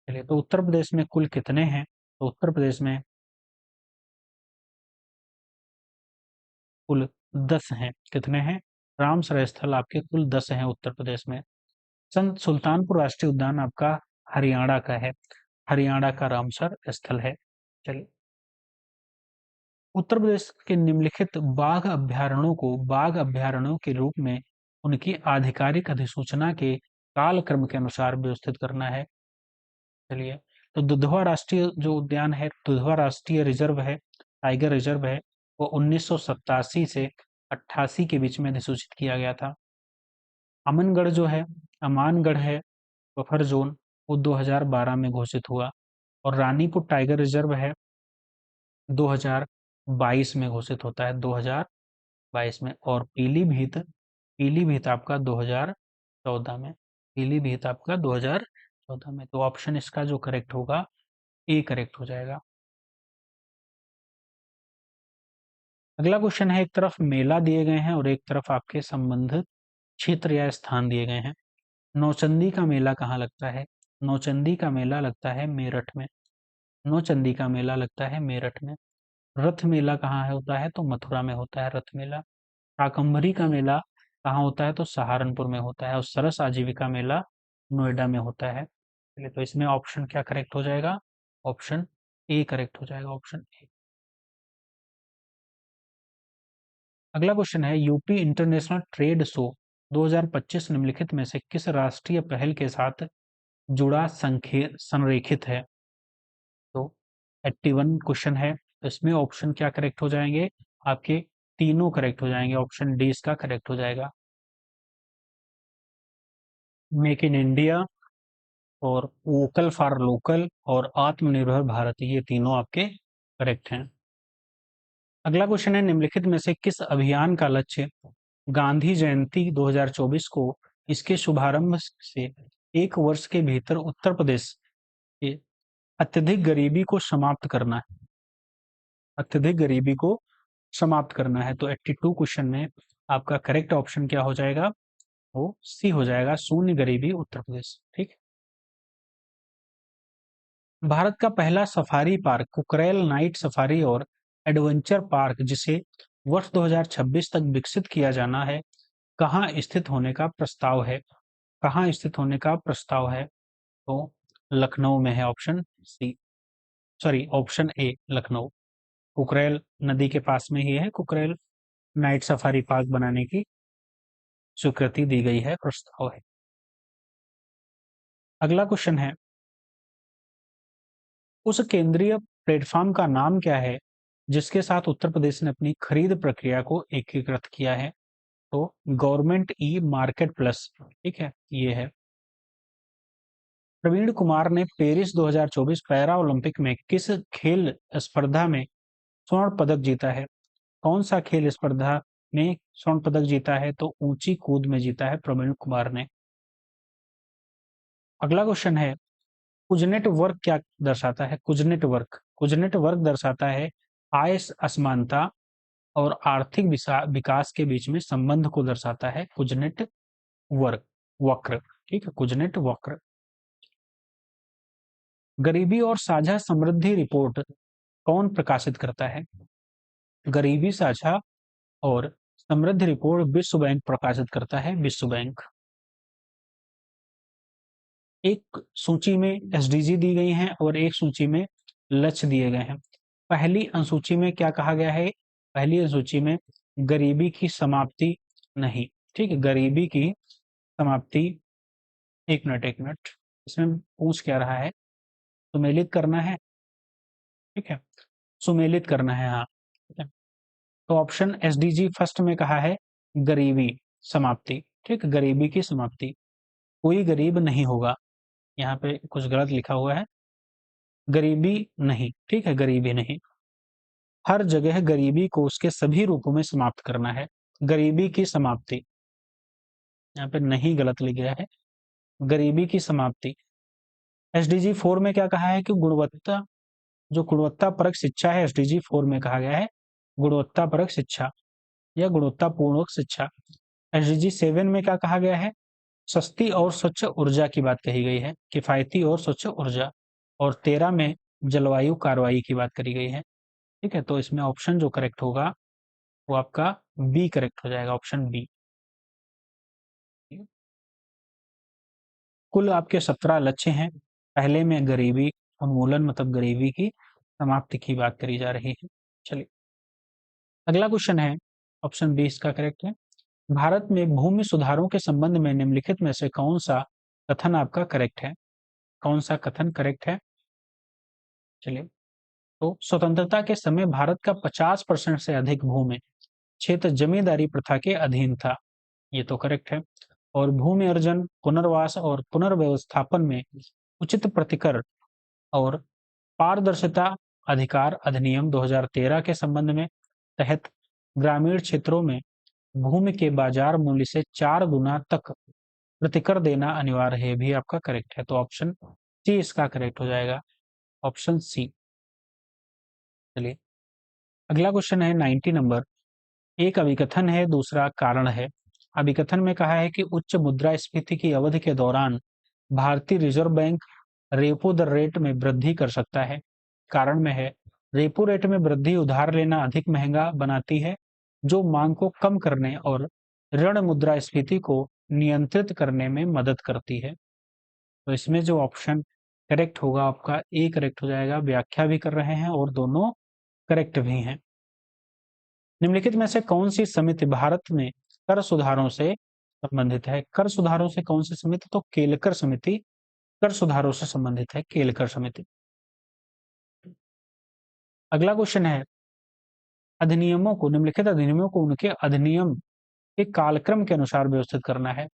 चलिए तो उत्तर प्रदेश में कुल कितने हैं? तो उत्तर प्रदेश में कुल 10 हैं। कितने हैं? रामसर स्थल आपके कुल 10 हैं उत्तर प्रदेश में। संत सुल्तानपुर राष्ट्रीय उद्यान आपका हरियाणा का है, हरियाणा का रामसर स्थल है। चलिए उत्तर प्रदेश के निम्नलिखित बाघ अभयारण्यों को बाघ अभयारण्यों के रूप में उनकी आधिकारिक अधिसूचना के कालक्रम के अनुसार व्यवस्थित करना है। चलिए तो दुधवा राष्ट्रीय जो उद्यान है, दुधवा राष्ट्रीय रिजर्व है, टाइगर रिजर्व है, वो 1987 से 88 के बीच में अधिसूचित किया गया था। अमनगढ़ जो है, अमानगढ़ है बफर जोन, वो 2012 में घोषित हुआ। और रानीपुर टाइगर रिजर्व है 2022 में घोषित होता है, 2022 में। और पीलीभीत, पीलीभीत आपका 2014 में, पीलीभीत आपका 2014 में। तो ऑप्शन इसका जो करेक्ट होगा ए करेक्ट हो जाएगा। अगला क्वेश्चन है, एक तरफ मेला दिए गए हैं और एक तरफ आपके संबंधित क्षेत्र या स्थान दिए गए हैं। नौचंदी का मेला कहाँ लगता है? नौचंदी का मेला लगता है मेरठ में, नौचंदी का मेला लगता है मेरठ में। रथ मेला कहाँ है होता है? तो मथुरा में होता है रथ मेला। शाकंभरी का मेला कहाँ होता है? तो सहारनपुर में होता है। और सरस आजीविका मेला नोएडा में होता है। चलिए तो इसमें ऑप्शन क्या करेक्ट हो जाएगा? ऑप्शन ए करेक्ट हो जाएगा, ऑप्शन ए। अगला क्वेश्चन है, यूपी इंटरनेशनल ट्रेड शो 2025 निम्नलिखित में से किस राष्ट्रीय पहल के साथ जुड़ा संरेखित है। तो 81 क्वेश्चन है, तो इसमें ऑप्शन क्या करेक्ट हो जाएंगे? आपके तीनों करेक्ट हो जाएंगे, ऑप्शन डी इसका करेक्ट हो जाएगा। मेक इन इंडिया और वोकल फॉर लोकल और आत्मनिर्भर भारत, ये तीनों आपके करेक्ट हैं। अगला क्वेश्चन है, निम्नलिखित में से किस अभियान का लक्ष्य गांधी जयंती 2024 को इसके शुभारंभ से 1 वर्ष के भीतर उत्तर प्रदेश के अत्यधिक गरीबी को समाप्त करना है? अत्यधिक गरीबी को समाप्त करना है। तो 82 क्वेश्चन में आपका करेक्ट ऑप्शन क्या हो जाएगा? वो सी हो जाएगा, शून्य गरीबी उत्तर प्रदेश। ठीक है। भारत का पहला safari park Kukrail night safari और एडवेंचर पार्क, जिसे वर्ष 2026 तक विकसित किया जाना है, कहाँ स्थित होने का प्रस्ताव है? कहाँ स्थित होने का प्रस्ताव है? तो लखनऊ में है, option C, sorry option A Lucknow. Kukrail नदी के पास में ही है, कुकरेल नाइट सफारी पार्क बनाने की स्वीकृति दी गई है, प्रस्ताव है। अगला क्वेश्चन है, उस केंद्रीय प्लेटफॉर्म का नाम क्या है जिसके साथ उत्तर प्रदेश ने अपनी खरीद प्रक्रिया को एकीकृत किया है? तो गवर्नमेंट ई मार्केट प्लस। ठीक है, ये है। प्रवीण कुमार ने पेरिस 2024 पैरा ओलंपिक में किस खेल स्पर्धा में स्वर्ण पदक जीता है? कौन सा खेल स्पर्धा में स्वर्ण पदक जीता है? तो ऊंची कूद में जीता है प्रवीण कुमार ने। अगला क्वेश्चन है, कुजनेट वर्क क्या दर्शाता है? कुजनेट वर्क, कुजनेट वर्क दर्शाता है आय असमानता और आर्थिक विकास के बीच में संबंध को दर्शाता है कुजनेट वर्क, वक्र। ठीक है, कुजनेट वक्र। गरीबी और साझा समृद्धि रिपोर्ट कौन प्रकाशित करता है? गरीबी साझा और समृद्धि रिपोर्ट विश्व बैंक प्रकाशित करता है, विश्व बैंक। एक सूची में एसडीजी दी गई हैं और एक सूची में लक्ष्य दिए गए हैं। पहली अनुसूची में क्या कहा गया है? पहली अनुसूची में गरीबी की समाप्ति नहीं। ठीक है, गरीबी की समाप्ति, एक मिनट, इसमें पूछ क्या रहा है? सुमेलित करना है। ठीक है, सुमेलित करना है, हाँ। ठीक है, तो ऑप्शन एसडीजी फर्स्ट में कहा है गरीबी समाप्ति। ठीक, गरीबी की समाप्ति, कोई गरीब नहीं होगा। यहाँ पे कुछ गलत लिखा हुआ है, गरीबी नहीं। ठीक है, गरीबी नहीं, हर जगह गरीबी को उसके सभी रूपों में समाप्त करना है, गरीबी की समाप्ति। यहाँ पे नहीं गलत लिख गया है, गरीबी की समाप्ति। एसडीजी 4 में क्या कहा है कि गुणवत्ता, जो गुणवत्ता परक शिक्षा है, एसडीजी 4 में कहा गया है गुणवत्ता परक शिक्षा या गुणवत्तापूर्ण शिक्षा। एसडीजी 7 में क्या कहा गया है? सस्ती और स्वच्छ ऊर्जा की बात कही गई है, किफायती और स्वच्छ ऊर्जा। और 13 में जलवायु कार्रवाई की बात करी गई है। ठीक है, तो इसमें ऑप्शन जो करेक्ट होगा वो आपका बी करेक्ट हो जाएगा, ऑप्शन बी। कुल आपके 17 लक्ष्य हैं। पहले में गरीबी उन्मूलन मतलब गरीबी की समाप्ति की बात करी जा रही है। चलिए, अगला क्वेश्चन है, ऑप्शन बी इसका करेक्ट है। भारत में भूमि सुधारों के संबंध में निम्नलिखित में से कौन सा कथन आपका करेक्ट है? कौन सा कथन करेक्ट है? चलिए, तो स्वतंत्रता के समय भारत का 50% से अधिक भूमि क्षेत्र जमींदारी प्रथा के अधीन था, ये तो करेक्ट है। और भूमि अर्जन, पुनर्वास और पुनर्व्यवस्थापन में उचित प्रतिकर और पारदर्शिता अधिकार अधिनियम 2013 के संबंध में तहत ग्रामीण क्षेत्रों में भूमि के बाजार मूल्य से 4 गुना तक प्रतिकर देना अनिवार्य है, भी आपका करेक्ट है। तो ऑप्शन सी इसका करेक्ट हो जाएगा, ऑप्शन सी। चलिए, अगला क्वेश्चन है 90 नंबर। एक अभिकथन है, दूसरा कारण है। अभिकथन में कहा है कि उच्च मुद्रास्फीति की अवधि के दौरान भारतीय रिजर्व बैंक रेपो दर रेट में वृद्धि कर सकता है। कारण में है, रेपो रेट में वृद्धि उधार लेना अधिक महंगा बनाती है, जो मांग को कम करने और ऋण मुद्रास्फीति को नियंत्रित करने में मदद करती है। तो इसमें जो ऑप्शन करेक्ट होगा आपका ए करेक्ट हो जाएगा, व्याख्या भी कर रहे हैं और दोनों करेक्ट भी हैं। निम्नलिखित में से कौन सी समिति भारत में कर सुधारों से संबंधित है? कर सुधारों से कौन सी समिति? तो केलकर समिति कर सुधारों से संबंधित है केलकर समिति। अगला क्वेश्चन है, अधिनियमों को, निम्नलिखित अधिनियमों को उनके अधिनियम के कालक्रम के अनुसार व्यवस्थित करना है।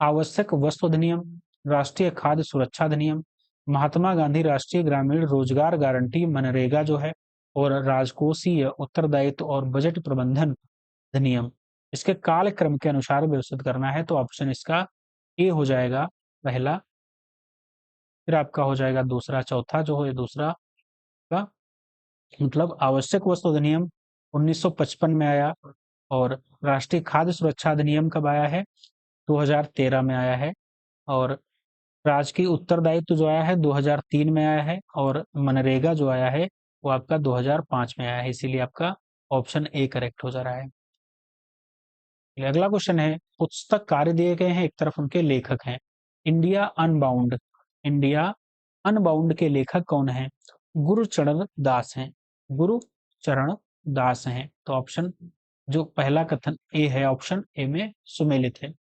आवश्यक वस्तु अधिनियम, राष्ट्रीय खाद्य सुरक्षा अधिनियम, महात्मा गांधी राष्ट्रीय ग्रामीण रोजगार गारंटी मनरेगा जो है, और राजकोषीय उत्तरदायित्व और बजट प्रबंधन अधिनियम, इसके कालक्रम के अनुसार व्यवस्थित करना है। तो ऑप्शन इसका ए हो जाएगा पहला, फिर आपका हो जाएगा दूसरा, चौथा जो है दूसरा का मतलब आवश्यक वस्तु अधिनियम 1955 में आया, और राष्ट्रीय खाद्य सुरक्षा अधिनियम कब आया है? 2013 में आया है, और राजकीय उत्तरदायित्व जो आया है 2003 में आया है, और मनरेगा जो आया है वो आपका 2005 में आया है, इसीलिए आपका ऑप्शन ए करेक्ट हो जा रहा है। अगला क्वेश्चन है, पुस्तक कार्य दिए गए हैं, एक तरफ उनके लेखक हैं। इंडिया अनबाउंड, इंडिया अनबाउंड के लेखक कौन हैं? गुरुचरण दास हैं, गुरुचरण दास हैं। तो ऑप्शन जो पहला कथन ए है, ऑप्शन ए में सुमेलित है।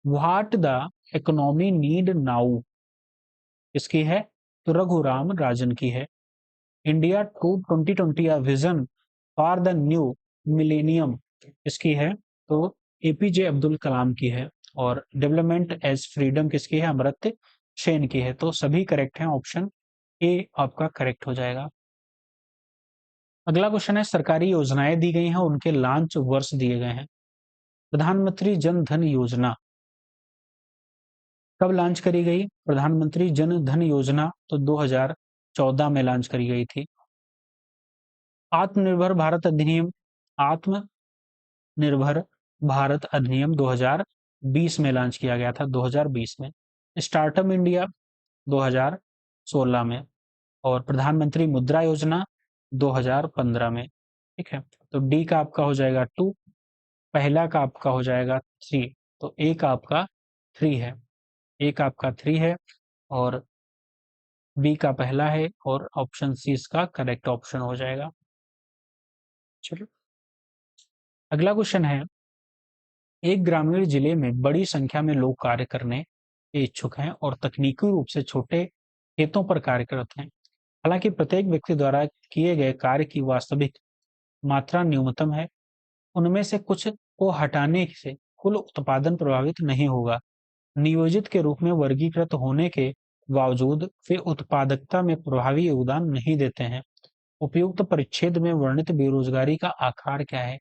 What the economy need now इसकी है? तो रघुराम राजन की है। India two 2020 vision for the new millennium इसकी है? तो एपीजे अब्दुल कलाम की है। और डेवलपमेंट एज फ्रीडम किसकी है? अमर्त्य सेन की है। तो सभी करेक्ट हैं, ऑप्शन ए आपका करेक्ट हो जाएगा। अगला क्वेश्चन है, सरकारी योजनाएं दी गई हैं, उनके लॉन्च वर्ष दिए गए हैं। प्रधानमंत्री जन धन योजना कब लॉन्च करी गई? प्रधानमंत्री जन धन योजना तो 2014 में लॉन्च करी गई थी। आत्मनिर्भर भारत अधिनियम, आत्मनिर्भर भारत अधिनियम 2020 में लॉन्च किया गया था, 2020 में। स्टार्टअप इंडिया 2016 में, और प्रधानमंत्री मुद्रा योजना 2015 में। ठीक है, तो डी का आपका हो जाएगा 2, पहला का आपका हो जाएगा 3, तो ए का आपका 3 है, ए का आपका 3 है, और बी का पहला है, और ऑप्शन सी इसका करेक्ट ऑप्शन हो जाएगा। चलो अगला क्वेश्चन है, एक ग्रामीण जिले में बड़ी संख्या में लोग कार्य करने के इच्छुक हैं और तकनीकी रूप से छोटे खेतों पर कार्य करते हैं। हालांकि प्रत्येक व्यक्ति द्वारा किए गए कार्य की वास्तविक मात्रा न्यूनतम है। उनमें से कुछ को हटाने से कुल उत्पादन प्रभावित नहीं होगा। नियोजित के रूप में वर्गीकृत होने के बावजूद वे उत्पादकता में प्रभावी योगदान नहीं देते हैं। उपयुक्त परिच्छेद में वर्णित बेरोजगारी का आकार क्या है?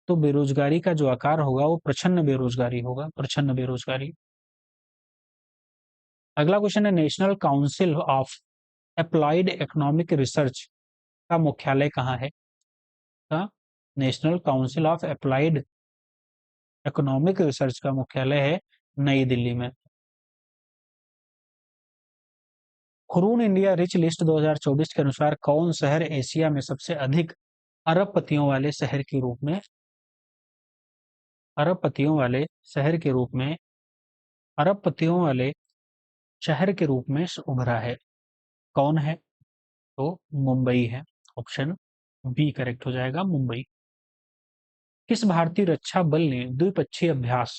तो बेरोजगारी का जो आकार होगा वो प्रछन्न बेरोजगारी होगा, प्रछन्न बेरोजगारी। अगला क्वेश्चन है, national council of applied economic research का मुख्यालय कहाँ है? National council of applied economic research का मुख्यालय है नई दिल्ली में। हुरून इंडिया रिच लिस्ट 2024 के अनुसार कौन शहर एशिया में सबसे अधिक अरबपतियों वाले शहर के रूप में, अरबपतियों वाले शहर के रूप में, अरबपतियों वाले शहर के रूप में उभरा है? कौन है? तो मुंबई है, ऑप्शन बी करेक्ट हो जाएगा, मुंबई। किस भारतीय रक्षा बल ने द्विपक्षीय अभ्यास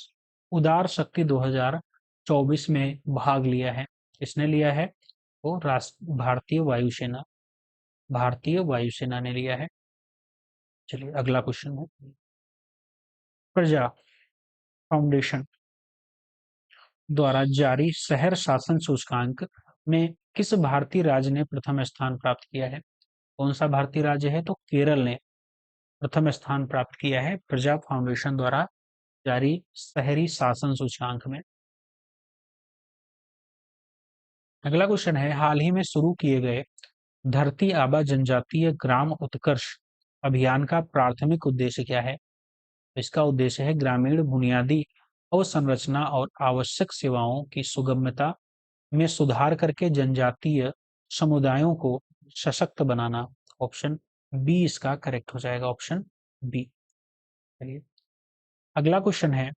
उदार शक्ति 2024 में भाग लिया है? किसने लिया है? तो भारतीय वायुसेना, भारतीय वायुसेना ने लिया है। चलिए अगला क्वेश्चन है, प्रजा फाउंडेशन द्वारा जारी शहर शासन सूचकांक में किस भारतीय राज्य ने प्रथम स्थान प्राप्त किया है? कौन सा भारतीय राज्य है? तो केरल ने प्रथम स्थान प्राप्त किया है प्रजा फाउंडेशन द्वारा जारी शहरी शासन सूचकांक में। अगला क्वेश्चन है, हाल ही में शुरू किए गए धरती आबा जनजातीय ग्राम उत्कर्ष अभियान का प्राथमिक उद्देश्य क्या है? इसका उद्देश्य है ग्रामीण बुनियादी अवसंरचना और आवश्यक सेवाओं की सुगमता में सुधार करके जनजातीय समुदायों को सशक्त बनाना। ऑप्शन बी इसका करेक्ट हो जाएगा, ऑप्शन बी। चलिए अगला क्वेश्चन है,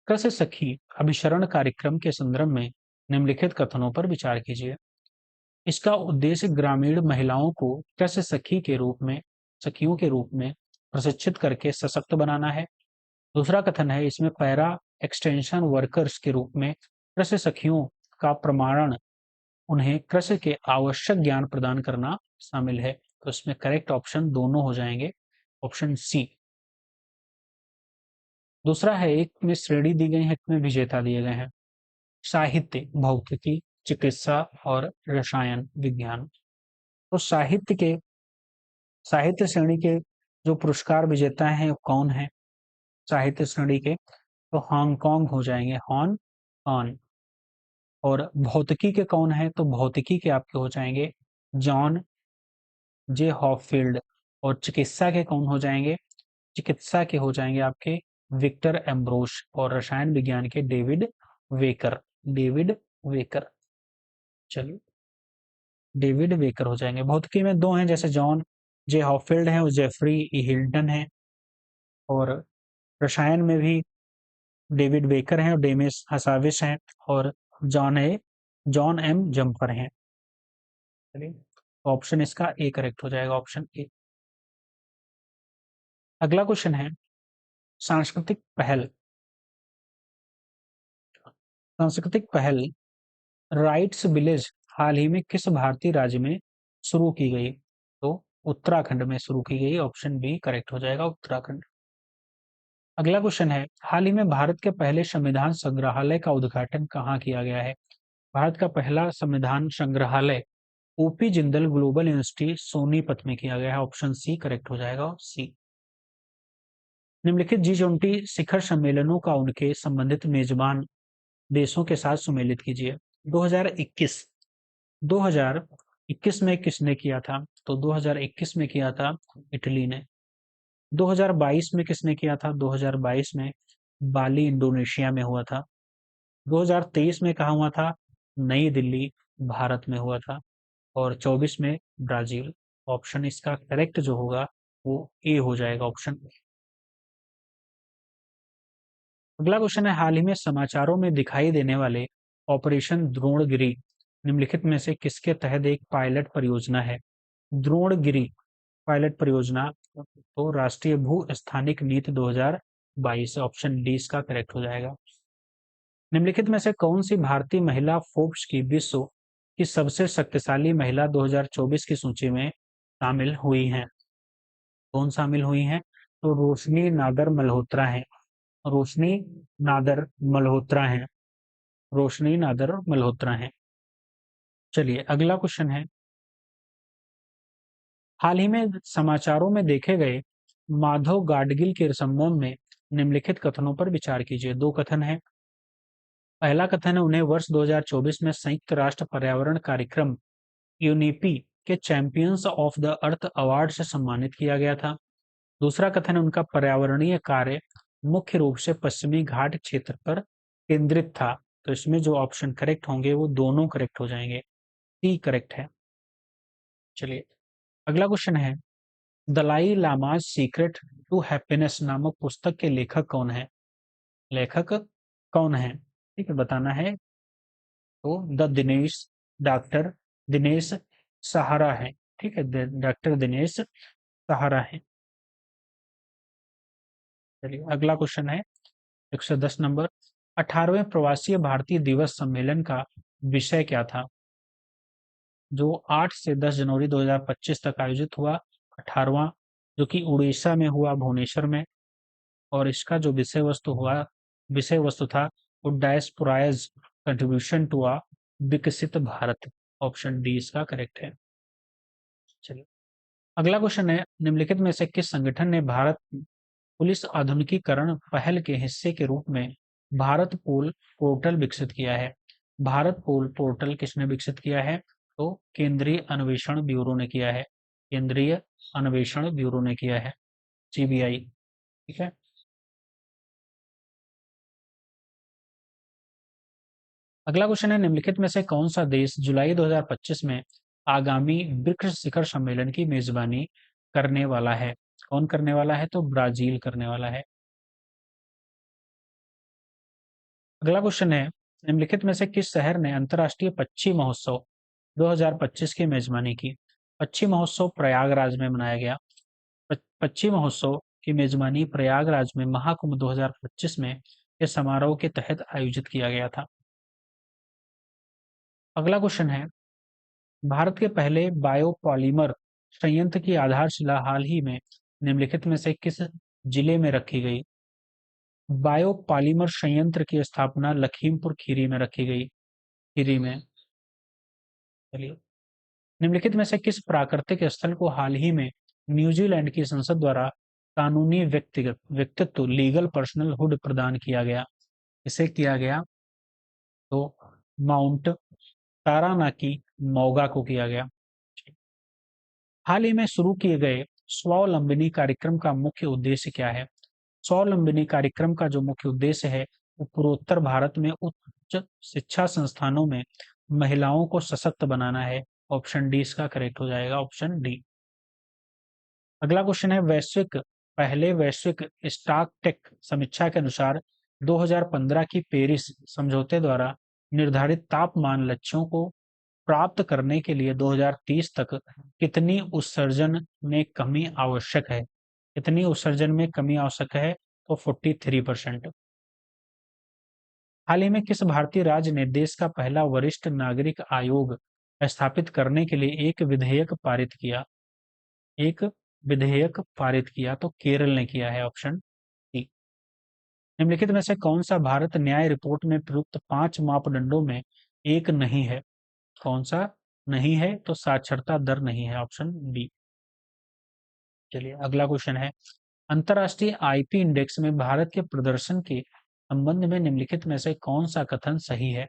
कृषि सखी अभिसरण कार्यक्रम के संदर्भ में निम्नलिखित कथनों पर विचार कीजिए। इसका उद्देश्य ग्रामीण महिलाओं को कृषि सखी के रूप में, सखियों के रूप में प्रशिक्षित करके सशक्त बनाना है। दूसरा कथन है, इसमें पैरा एक्सटेंशन वर्कर्स के रूप में कृषि सखियों का प्रमाणन उन्हें कृषि के आवश्यक ज्ञान प्रदान करना शामिल है। तो इसमें करेक्ट ऑप्शन दोनों हो जाएंगे, ऑप्शन सी। दूसरा है, एक में श्रेणी दी गई है, एक में विजेता दिए गए हैं। साहित्य, भौतिकी, चिकित्सा और रसायन विज्ञान। तो साहित्य श्रेणी के जो पुरस्कार विजेता हैं वो कौन है? साहित्य श्रेणी के तो हांगकांग हो जाएंगे, हॉन ऑन। और भौतिकी के कौन है? तो भौतिकी के आपके हो जाएंगे जॉन जे हॉपफील्ड। और चिकित्सा के कौन हो जाएंगे? चिकित्सा के हो जाएंगे आपके विक्टर एम्ब्रोस। और रसायन विज्ञान के डेविड वेकर। डेविड वेकर, चलिए डेविड वेकर हो जाएंगे। भौतिकी में दो हैं, जैसे जॉन जे हॉपफील्ड है और जेफरी हिल्टन है। और रसायन में भी डेविड वेकर हैं और डेमिस हसाविस हैं। और जॉन एम जम्पर हैं। चलिए ऑप्शन इसका ए करेक्ट हो जाएगा, ऑप्शन ए। अगला क्वेश्चन है, सांस्कृतिक पहल। सांस्कृतिक पहल राइट्स विलेज हाल ही में किस भारतीय राज्य में शुरू की गई? तो उत्तराखंड में शुरू की गई, ऑप्शन बी करेक्ट हो जाएगा, उत्तराखंड। अगला क्वेश्चन है, हाल ही में भारत के पहले संविधान संग्रहालय का उद्घाटन कहाँ किया गया है? भारत का पहला संविधान संग्रहालय OP Jindal global university Sonipat में किया गया है, ऑप्शन सी करेक्ट हो जाएगा, सी। निम्नलिखित G20 शिखर सम्मेलनों का उनके संबंधित मेजबान देशों के साथ सुमेलित कीजिए। 2021 2021 में किसने किया था? तो 2021 में किया था इटली ने। 2022 में किसने किया था? 2022 में बाली इंडोनेशिया में हुआ था। 2023 में कहाँ हुआ था? नई दिल्ली भारत में हुआ था। और 24 में ब्राजील। ऑप्शन इसका करेक्ट जो होगा वो ए हो जाएगा, ऑप्शन। अगला क्वेश्चन है, हाल ही में समाचारों में दिखाई देने वाले ऑपरेशन द्रोणगिरी निम्नलिखित में से किसके तहत एक पायलट परियोजना है? द्रोणगिरी पायलट परियोजना तो राष्ट्रीय भू स्थानिक नीति 2022, ऑप्शन डी इसका करेक्ट हो जाएगा। निम्नलिखित में से कौन सी भारतीय महिला फोर्ब्स की विश्व की सबसे शक्तिशाली महिला 2024 की सूची में शामिल हुई हैं? कौन शामिल हुई हैं? तो रोशनी नादर मल्होत्रा है। रोशनी नादर मल्होत्रा है। रोशनी नादर मल्होत्रा है। चलिए अगला क्वेश्चन है, हाल ही में समाचारों में देखे गए माधव गाडगिल के संबंध में निम्नलिखित कथनों पर विचार कीजिए। दो कथन है। पहला कथन है, उन्हें वर्ष 2024 में संयुक्त राष्ट्र पर्यावरण कार्यक्रम यूनिपी के champions of the earth award से सम्मानित किया गया था। दूसरा कथन है, उनका पर्यावरणीय कार्य मुख्य रूप से पश्चिमी घाट क्षेत्र पर केंद्रित था। तो इसमें जो ऑप्शन करेक्ट होंगे वो दोनों करेक्ट हो जाएंगे, सी करेक्ट है। चलिए अगला क्वेश्चन है, Dalai Lama secret to happiness नामक पुस्तक के लेखक कौन है? लेखक कौन है, ठीक है, बताना है। तो डॉक्टर दिनेश सहारा है। ठीक है, डॉक्टर दिनेश सहारा है। चलिए अगला क्वेश्चन है, 110 नंबर, 18वें प्रवासी भारतीय दिवस सम्मेलन का विषय क्या था? जो 8 से 10 जनवरी 2025 तक आयोजित हुआ 18वां, जो कि उड़ीसा में हुआ, भुवनेश्वर में। और इसका जो विषय वस्तु था वो डायस्पोराइज कंट्रीब्यूशन टू अ विकसित भारत, ऑप्शन डी इसका करेक्ट है। चलिए अगला क्वेश्चन है, निम्नलिखित में से किस संगठन ने भारत पुलिस आधुनिकीकरण पहल के हिस्से के रूप में भारत पोल पोर्टल विकसित किया है? भारत पोल पोर्टल किसने विकसित किया है? तो केंद्रीय अन्वेषण ब्यूरो ने किया है। केंद्रीय अन्वेषण ब्यूरो ने किया है, सीबीआई। ठीक है, अगला क्वेश्चन है, निम्नलिखित में से कौन सा देश जुलाई 2025 में आगामी ब्रिक्स शिखर सम्मेलन की मेजबानी करने वाला है? कौन करने वाला है? तो ब्राजील करने वाला है। अगला क्वेश्चन है, निम्नलिखित में से किस शहर ने अंतर्राष्ट्रीय पक्षी महोत्सव 2025 की मेजबानी की? पक्षी महोत्सव प्रयागराज में मनाया गया। पक्षी महोत्सव की मेजबानी प्रयागराज में महाकुंभ 2025 में के समारोह के तहत आयोजित किया गया था? अगला क्वेश्चन है, भारत के पहले बायोपॉलिमर संयंत्र की आधारशिला हाल ही में निम्नलिखित में से किस जिले में रखी गई? बायोपॉलिमर संयंत्र की स्थापना लखीमपुर खीरी में रखी गई। खीरी में। चलिए, निम्नलिखित में से किस प्राकृतिक स्थल को हाल ही में न्यूजीलैंड की संसद द्वारा कानूनी व्यक्तिगत व्यक्तित्व लीगल पर्सनल हुड प्रदान किया गया? इसे किया गया तो माउंट तारानाकी मौगा को किया गया। हाल ही में शुरू किए गए स्वावलंबनी कार्यक्रम का मुख्य उद्देश्य क्या है? स्वावलंबनी कार्यक्रम का जो मुख्य उद्देश्य है वो पूर्वोत्तर भारत में उच्च शिक्षा संस्थानों में महिलाओं को सशक्त बनाना है। ऑप्शन डी इसका करेक्ट हो जाएगा, ऑप्शन डी। अगला क्वेश्चन है, पहले वैश्विक स्टॉक टेक समीक्षा के अनुसार 2015 की पेरिस समझौते द्वारा निर्धारित तापमान लक्ष्यों को प्राप्त करने के लिए 2030 तक कितनी उत्सर्जन में कमी आवश्यक है? कितनी उत्सर्जन में कमी आवश्यक है? तो 43%। हाल ही में किस भारतीय राज्य ने देश का पहला वरिष्ठ नागरिक आयोग स्थापित करने के लिए एक विधेयक पारित किया? एक विधेयक पारित किया तो केरल ने किया है, ऑप्शन डी। निम्नलिखित में से कौन सा भारत न्याय रिपोर्ट में प्रयुक्त 5 मापदंडों में एक नहीं है? कौन सा नहीं है? तो साक्षरता दर नहीं है, ऑप्शन बी। चलिए, अगला क्वेश्चन है, अंतर्राष्ट्रीय आईपी इंडेक्स में भारत के प्रदर्शन के संबंध में निम्नलिखित में से कौन सा कथन सही है?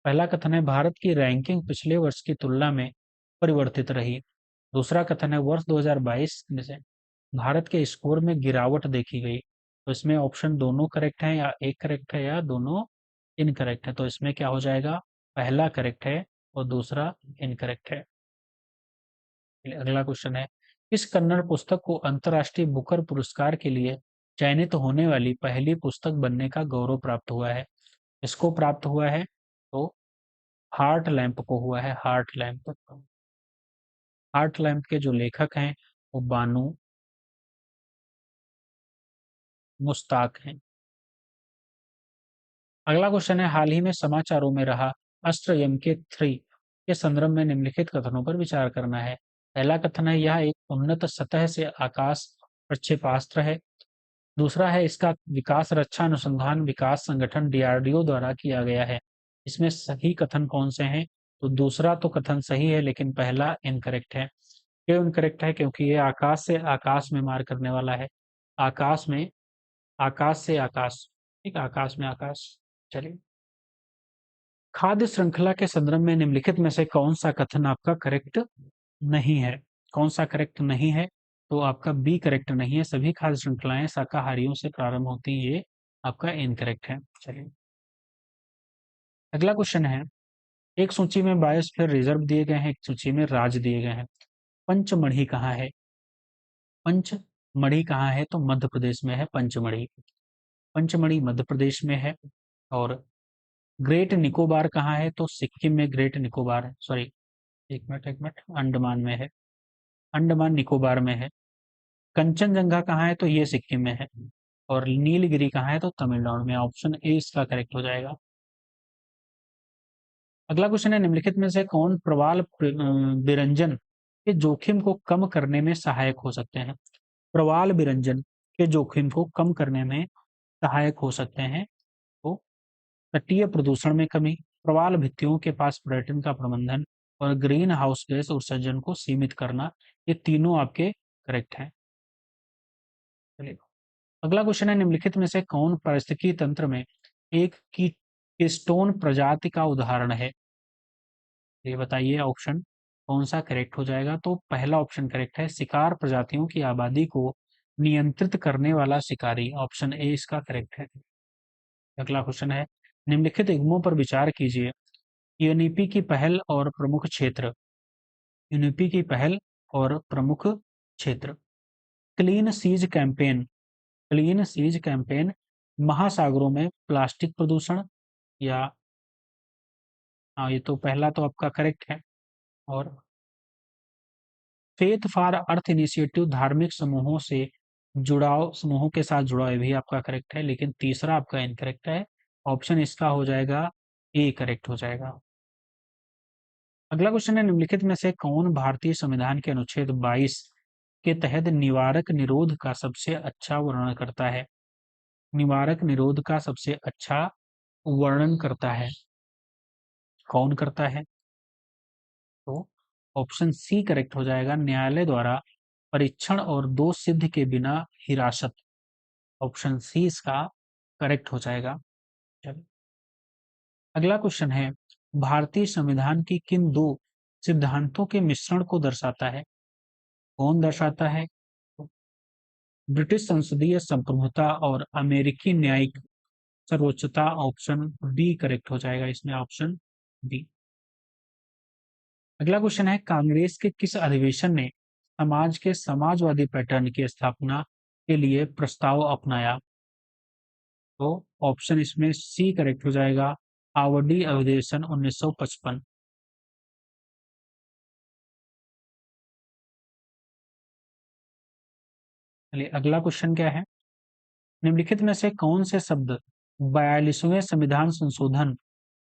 पहला कथन है, भारत की रैंकिंग पिछले वर्ष की तुलना में परिवर्तित रही। दूसरा कथन है, वर्ष 2022 में से भारत के स्कोर में गिरावट देखी गई। तो इसमें ऑप्शन दोनों करेक्ट है या एक करेक्ट है या दोनों इनकरेक्ट है? तो इसमें क्या हो जाएगा, पहला करेक्ट है और दूसरा इनकरेक्ट है। अगला क्वेश्चन है, किस कन्नड़ पुस्तक को अंतर्राष्ट्रीय बुकर पुरस्कार के लिए चयनित होने वाली पहली पुस्तक बनने का गौरव प्राप्त हुआ है? इसको प्राप्त हुआ है तो हार्ट लैंप को हुआ है, हार्ट लैंप। हार्ट लैंप के जो लेखक हैं वो बानू मुश्ताक हैं। अगला क्वेश्चन है, हाल ही में समाचारों में रहा अस्त्र यम के 3 के संदर्भ में निम्नलिखित कथनों पर विचार करना है। पहला कथन है, यह एक उन्नत सतह से आकाश प्रक्षेपास्त्र है। दूसरा है, इसका विकास रक्षा अनुसंधान विकास संगठन डीआरडीओ द्वारा किया गया है। इसमें सही कथन कौन से हैं? तो दूसरा तो कथन सही है लेकिन पहला इनकरेक्ट है। क्यों इनकरेक्ट है? क्योंकि ये आकाश से आकाश में मार करने वाला है। आकाश में आकाश से आकाश, ठीक, आकाश में आकाश। चलिए, खाद्य श्रृंखला के संदर्भ में निम्नलिखित में से कौन सा कथन आपका करेक्ट नहीं है? कौन सा करेक्ट नहीं है? तो आपका बी करेक्ट नहीं है, सभी खाद्य श्रृंखलाएं शाकाहारियों से प्रारंभ होती, ये आपका इनकरेक्ट है। चलिए, अगला क्वेश्चन है, एक सूची में बायोस्फीयर रिजर्व दिए गए हैं, एक सूची में राज्य दिए गए हैं। पंचमढ़ी कहाँ है? पंचमढ़ी कहाँ है? तो मध्य प्रदेश में है पंचमढ़ी। पंचमढ़ी मध्य प्रदेश में है। और ग्रेट निकोबार कहाँ है? तो सिक्किम में ग्रेट निकोबार है, सॉरी, एक मिनट, अंडमान में है, अंडमान निकोबार में है। कंचनजंगा कहाँ है? तो ये सिक्किम में है। और नीलगिरी कहाँ है? तो तमिलनाडु में। ऑप्शन ए इसका करेक्ट हो जाएगा। अगला क्वेश्चन है, निम्नलिखित में से कौन विरंजन के जोखिम को कम करने में सहायक हो सकते हैं? प्रवाल विरंजन के जोखिम को कम करने में सहायक हो सकते हैं तो तटीय प्रदूषण में कमी, प्रवाल भित्तियों के पास पर्यटन का प्रबंधन और ग्रीन हाउस गैस उत्सर्जन को सीमित करना, ये तीनों आपके करेक्ट हैं। चलिए, अगला क्वेश्चन है, निम्नलिखित में से कौन पारिस्थितिकी तंत्र में एक कीटोन प्रजाति का उदाहरण है? ये बताइए, ऑप्शन कौन सा करेक्ट हो जाएगा? तो पहला ऑप्शन करेक्ट है, शिकार प्रजातियों की आबादी को नियंत्रित करने वाला शिकारी। ऑप्शन ए इसका करेक्ट है। अगला क्वेश्चन है, निम्नलिखित इग्मों पर विचार कीजिए। यूनिपी की पहल और प्रमुख क्षेत्र। यूनिपी की पहल और प्रमुख क्षेत्र। Clean seas campaign. Clean seas campaign महासागरों में प्लास्टिक प्रदूषण या, हाँ, ये तो पहला तो आपका करेक्ट है। और फेथ फॉर अर्थ इनिशिएटिव धार्मिक समूहों से जुड़ाव समूहों के साथ जुड़ाव, ये भी आपका करेक्ट है, लेकिन तीसरा आपका इनकरेक्ट है। ऑप्शन इसका हो जाएगा ए करेक्ट हो जाएगा। अगला क्वेश्चन है, निम्नलिखित में से कौन भारतीय संविधान के अनुच्छेद 22 के तहत निवारक निरोध का सबसे अच्छा वर्णन करता है? निवारक निरोध का सबसे अच्छा वर्णन करता है, कौन करता है? तो ऑप्शन सी करेक्ट हो जाएगा, न्यायालय द्वारा परीक्षण और दोष सिद्ध के बिना हिरासत। ऑप्शन सी इसका करेक्ट हो जाएगा। चलिए अगला क्वेश्चन है, भारतीय संविधान की किन दो सिद्धांतों के मिश्रण को दर्शाता है? कौन दर्शाता है? ब्रिटिश संसदीय संप्रभुता और अमेरिकी न्यायिक सर्वोच्चता। ऑप्शन बी करेक्ट हो जाएगा इसमें, ऑप्शन बी। अगला क्वेश्चन है, कांग्रेस के किस अधिवेशन ने समाज के समाजवादी पैटर्न की स्थापना के लिए प्रस्ताव अपनाया? तो ऑप्शन इसमें सी करेक्ट हो जाएगा, आवडी अधिवेशन 1955। चलिए अगला क्वेश्चन क्या है, निम्नलिखित में से कौन से शब्द 42वें संविधान संशोधन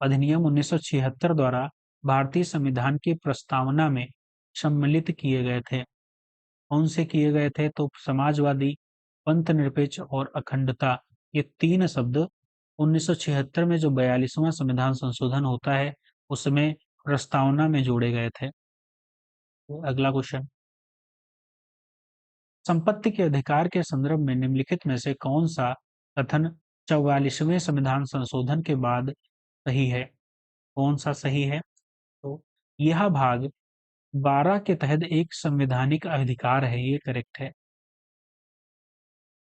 अधिनियम 1976 द्वारा भारतीय संविधान की प्रस्तावना में सम्मिलित किए गए थे? कौन से किए गए थे? तो समाजवादी, पंथ निरपेक्ष और अखंडता, ये तीन शब्द 1976 में जो 42वां संविधान संशोधन होता है उसमें प्रस्तावना में जोड़े गए थे। तो अगला क्वेश्चन, संपत्ति के अधिकार के संदर्भ में निम्नलिखित में से कौन सा कथन 44वें संविधान संशोधन के बाद सही है? कौन सा सही है? तो यह भाग 12 के तहत एक संवैधानिक अधिकार है, ये करेक्ट है।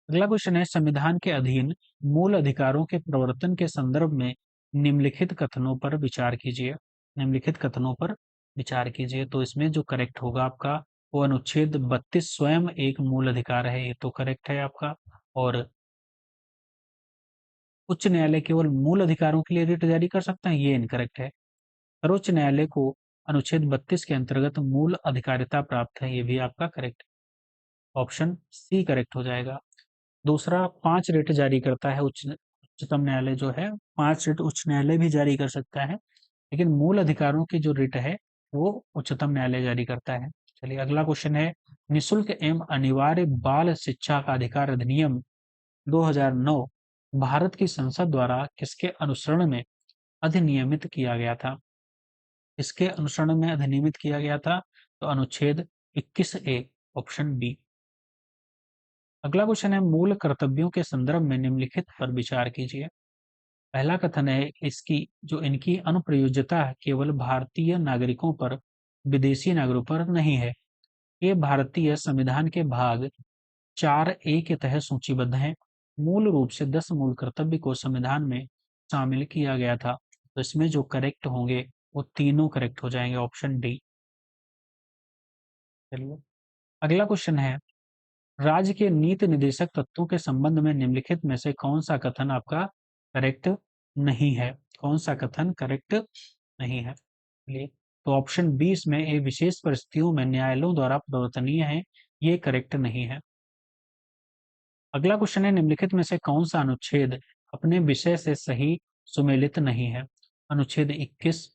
अगला क्वेश्चन है, संविधान के अधीन मूल अधिकारों के प्रवर्तन के संदर्भ में निम्नलिखित कथनों पर विचार कीजिए। निम्नलिखित कथनों पर विचार कीजिए। तो इसमें जो करेक्ट होगा आपका वो अनुच्छेद 32 स्वयं एक मूल अधिकार है, ये तो करेक्ट है आपका। और उच्च न्यायालय केवल मूल अधिकारों के लिए रिट जारी कर सकता है, ये इनकरेक्ट है। सर्वोच्च न्यायालय को अनुच्छेद 32 के अंतर्गत मूल अधिकारिता प्राप्त है, ये भी आपका करेक्ट है। ऑप्शन सी करेक्ट हो जाएगा। दूसरा, 5 रिट जारी करता है उच्चतम न्यायालय जो है, 5 रिट उच्च न्यायालय भी जारी कर सकता है, लेकिन मूल अधिकारों की जो रिट है वो उच्चतम न्यायालय जारी करता है। चलिए अगला क्वेश्चन है, निःशुल्क एवं अनिवार्य बाल शिक्षा का अधिकार अधिनियम 2009 भारत की संसद द्वारा किसके अनुसरण में अधिनियमित किया गया था? किसके अनुसरण में अधिनियमित किया गया था? तो अनुच्छेद 21 ए, ऑप्शन बी। अगला क्वेश्चन है, मूल कर्तव्यों के संदर्भ में निम्नलिखित पर विचार कीजिए। पहला कथन है, इसकी जो इनकी अनुप्रयोज्यता केवल भारतीय नागरिकों पर, विदेशी नागरिकों पर नहीं है। ये भारतीय संविधान के भाग 4 ए के तहत सूचीबद्ध हैं। मूल रूप से 10 मूल कर्तव्य को संविधान में शामिल किया गया था। तो इसमें जो करेक्ट होंगे वो तीनों करेक्ट हो जाएंगे, ऑप्शन डी। चलिए अगला क्वेश्चन है, राज्य के नीति निर्देशक तत्वों के संबंध में निम्नलिखित में से कौन सा कथन आपका करेक्ट नहीं है? कौन सा कथन करेक्ट नहीं है? चलिए तो ऑप्शन 20 में ये विशेष परिस्थितियों में न्यायालयों द्वारा प्रवर्तनीय है, ये करेक्ट नहीं है। अगला क्वेश्चन है, निम्नलिखित में से कौन सा अनुच्छेद अपने विषय से सही सुमेलित नहीं है? अनुच्छेद 21,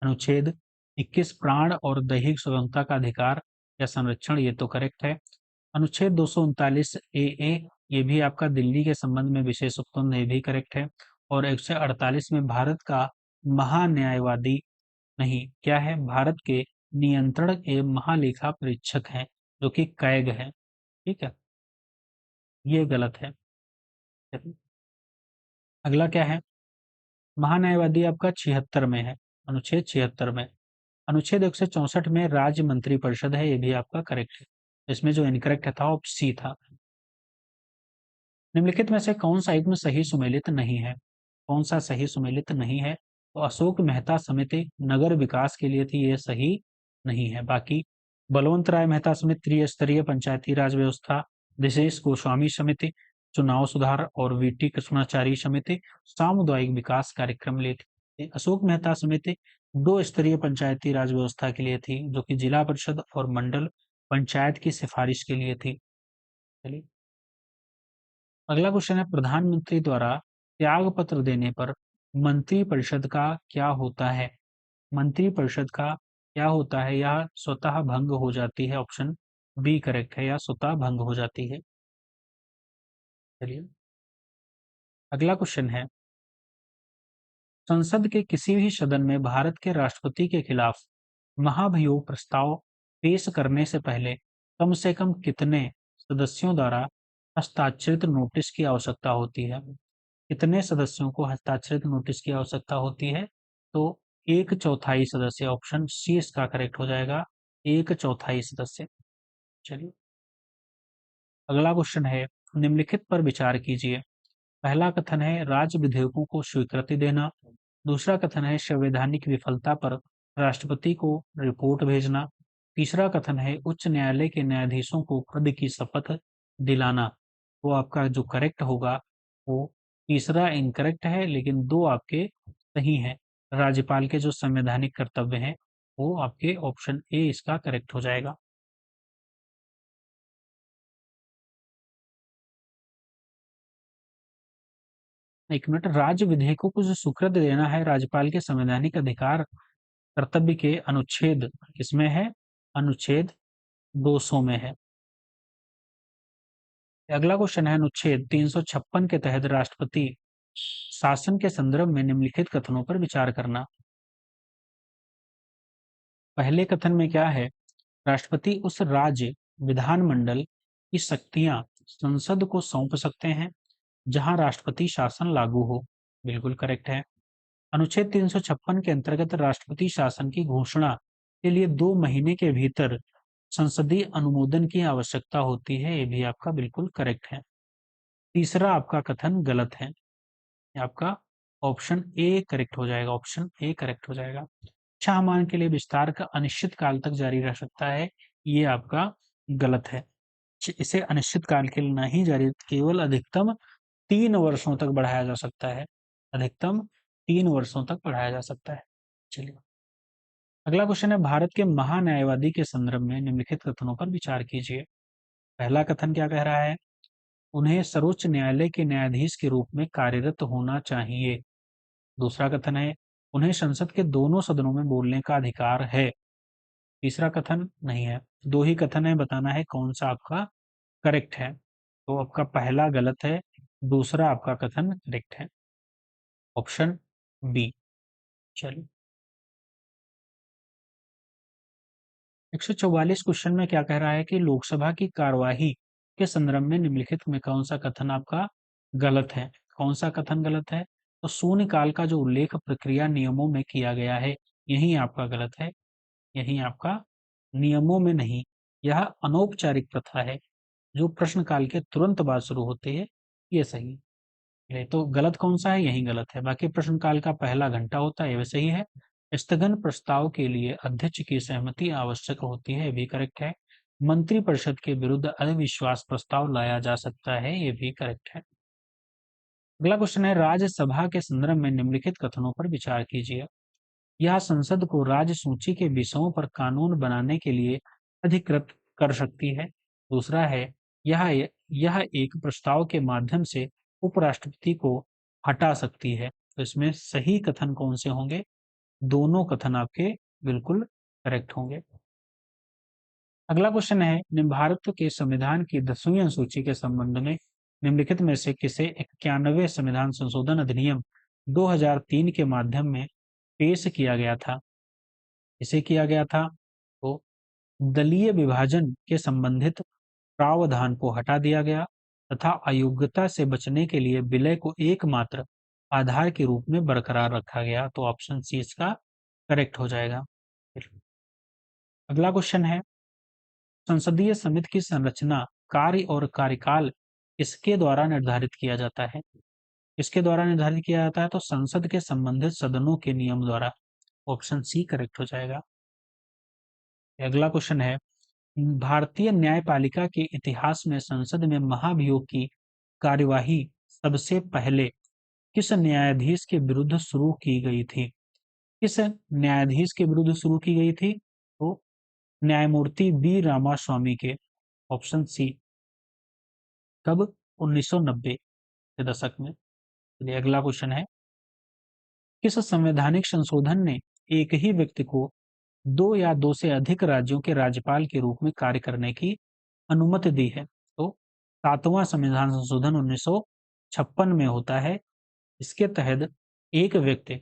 अनुच्छेद 21 प्राण और दैहिक स्वतंत्रता का अधिकार या संरक्षण, ये तो करेक्ट है। अनुच्छेद 239 ए, ये भी आपका दिल्ली के संबंध में विशेष उपबंध, ये भी करेक्ट है। और 148 में भारत का महान्यायवादी नहीं, क्या है? भारत के नियंत्रण एवं महालेखा परीक्षक हैं, जो कि कैग है। ठीक है, ये गलत है। अगला क्या है, महान्यायवादी आपका 76 में है, अनुच्छेद 76 में। अनुच्छेद 164 में राज्य मंत्रिपरिषद है, ये भी आपका करेक्ट है। इसमें जो इनकरेक्ट था वो सी था। निम्नलिखित में से कौन सा युग्म सही सुमेलित नहीं है? कौन सा सही सुमेलित नहीं है? तो अशोक मेहता समिति नगर विकास के लिए थी, ये सही नहीं है। बाकी बलवंत राय मेहता समिति त्रिस्तरीय पंचायती राज व्यवस्था, विशेष गोस्वामी समिति चुनाव सुधार और वीटी कृष्णाचारी समिति सामुदायिक विकास कार्यक्रम लिए थी। अशोक मेहता समिति 2 स्तरीय पंचायती राज व्यवस्था के लिए थी, जो कि जिला परिषद और मंडल पंचायत की सिफारिश के लिए थी। चलिए, अगला क्वेश्चन है, प्रधानमंत्री द्वारा त्याग पत्र देने पर मंत्रिपरिषद का क्या होता है? मंत्रिपरिषद का क्या होता है? यह स्वतः भंग हो जाती है। ऑप्शन बी करेक्ट है, या स्वतः भंग हो जाती है। चलिए, अगला क्वेश्चन है, संसद के किसी भी सदन में भारत के राष्ट्रपति के खिलाफ महाभियोग प्रस्ताव पेश करने से पहले कम से कम कितने सदस्यों द्वारा हस्ताक्षरित नोटिस की आवश्यकता होती है? कितने सदस्यों को हस्ताक्षरित नोटिस की आवश्यकता होती है? तो एक चौथाई सदस्य, ऑप्शन सी इसका करेक्ट हो जाएगा, एक चौथाई सदस्य। चलिए, अगला क्वेश्चन है, निम्नलिखित पर विचार कीजिए। पहला कथन है राज्य विधेयकों को स्वीकृति देना। दूसरा कथन है संवैधानिक विफलता पर राष्ट्रपति को रिपोर्ट भेजना। तीसरा कथन है उच्च न्यायालय के न्यायाधीशों को पद की शपथ दिलाना। तो आपका जो करेक्ट होगा वो तीसरा इनकरेक्ट है, लेकिन दो आपके सही हैं। राज्यपाल के जो संवैधानिक कर्तव्य हैं वो आपके ऑप्शन ए इसका करेक्ट हो जाएगा। एक मिनट, राज्य विधेयकों को जो स्वीकृत देना है राज्यपाल के संवैधानिक अधिकार कर्तव्य के अनुच्छेद किसमें है? अनुच्छेद 200 में है। अगला क्वेश्चन है, अनुच्छेद 356 के तहत राष्ट्रपति शासन के संदर्भ में निम्नलिखित कथनों पर विचार करना। पहले कथन में क्या है? राष्ट्रपति उस राज्य विधानमंडल की शक्तियां संसद को सौंप सकते हैं जहां राष्ट्रपति शासन लागू हो। बिल्कुल करेक्ट है। अनुच्छेद 356 के अंतर्गत राष्ट्रपति शासन की घोषणा के लिए 2 महीने के भीतर संसदीय अनुमोदन की आवश्यकता होती है। ये भी आपका बिल्कुल करेक्ट है। तीसरा आपका कथन गलत है। आपका ऑप्शन ए करेक्ट हो जाएगा, ऑप्शन ए करेक्ट हो जाएगा। 6 माह के लिए विस्तार का अनिश्चित काल तक जारी रह सकता है, ये आपका गलत है। इसे अनिश्चित काल के लिए नहीं जारी, केवल अधिकतम 3 वर्षों तक बढ़ाया जा सकता है। अधिकतम 3 वर्षों तक बढ़ाया जा सकता है। चलिए, अगला क्वेश्चन है, भारत के महान्यायवादी के संदर्भ में निम्नलिखित कथनों पर विचार कीजिए। पहला कथन क्या कह रहा है? उन्हें सर्वोच्च न्यायालय के न्यायाधीश के रूप में कार्यरत होना चाहिए। दूसरा कथन है, उन्हें संसद के दोनों सदनों में बोलने का अधिकार है। तीसरा कथन नहीं है। दो ही कथन है, बताना है कौन सा आपका करेक्ट है। तो आपका पहला गलत है, दूसरा आपका कथन करेक्ट है, ऑप्शन बी। चलिए, 144 क्वेश्चन में क्या कह रहा है कि लोकसभा की कार्यवाही के संदर्भ में निम्नलिखित में कौन सा कथन आपका गलत है? कौन सा कथन गलत है? तो शून्यकाल का जो उल्लेख प्रक्रिया नियमों में किया गया है, यही आपका गलत है। यही आपका नियमों में नहीं, यह अनौपचारिक प्रथा है जो प्रश्नकाल के तुरंत बाद शुरू होती है, ये सही है। नहीं तो गलत कौन सा है? यही गलत है। बाकी प्रश्नकाल का पहला घंटा होता है, ये सही है। स्थगन प्रस्ताव के लिए अध्यक्ष की सहमति आवश्यक होती है, ये भी करेक्ट है। मंत्रिपरिषद के विरुद्ध अविश्वास प्रस्ताव लाया जा सकता है, ये भी करेक्ट है। अगला क्वेश्चन है, राज्यसभा के संदर्भ में निम्नलिखित कथनों पर विचार कीजिए। यह संसद को राज्य सूची के विषयों पर कानून बनाने के लिए अधिकृत कर सकती है। दूसरा है, यह यह एक प्रस्ताव के माध्यम से उपराष्ट्रपति को हटा सकती है। तो इसमें सही कथन कौन से होंगे? दोनों कथन आपके बिल्कुल करेक्ट होंगे। अगला क्वेश्चन है, भारत के संविधान की 10वीं अनुसूची के संबंध में निम्नलिखित में से किसे 91वें संविधान संशोधन अधिनियम 2003 के माध्यम में पेश किया गया था? इसे किया गया था तो दलीय विभाजन के संबंधित प्रावधान को हटा दिया गया तथा अयोग्यता से बचने के लिए विलय को एकमात्र आधार के रूप में बरकरार रखा गया। तो ऑप्शन सी इसका करेक्ट हो जाएगा। अगला क्वेश्चन है, संसदीय समिति की संरचना, कार्य और कार्यकाल इसके द्वारा निर्धारित किया जाता है। इसके द्वारा निर्धारित किया जाता है तो संसद के संबंधित सदनों के नियम द्वारा। ऑप्शन सी करेक्ट हो जाएगा। अगला क्वेश्चन है, भारतीय न्यायपालिका के इतिहास में संसद में महाभियोग की कार्यवाही सबसे पहले किस न्यायाधीश के विरुद्ध शुरू की गई थी? किस न्यायाधीश के विरुद्ध शुरू की गई थी? तो न्यायमूर्ति बी रामास्वामी के, ऑप्शन सी। कब? 1990 के दशक में। चलिए अगला क्वेश्चन है, किस संवैधानिक संशोधन ने एक ही व्यक्ति को 2 या 2 से अधिक राज्यों के राज्यपाल के रूप में कार्य करने की अनुमति दी है? तो 7वां संविधान संशोधन 1956 में होता है। इसके तहत एक व्यक्ति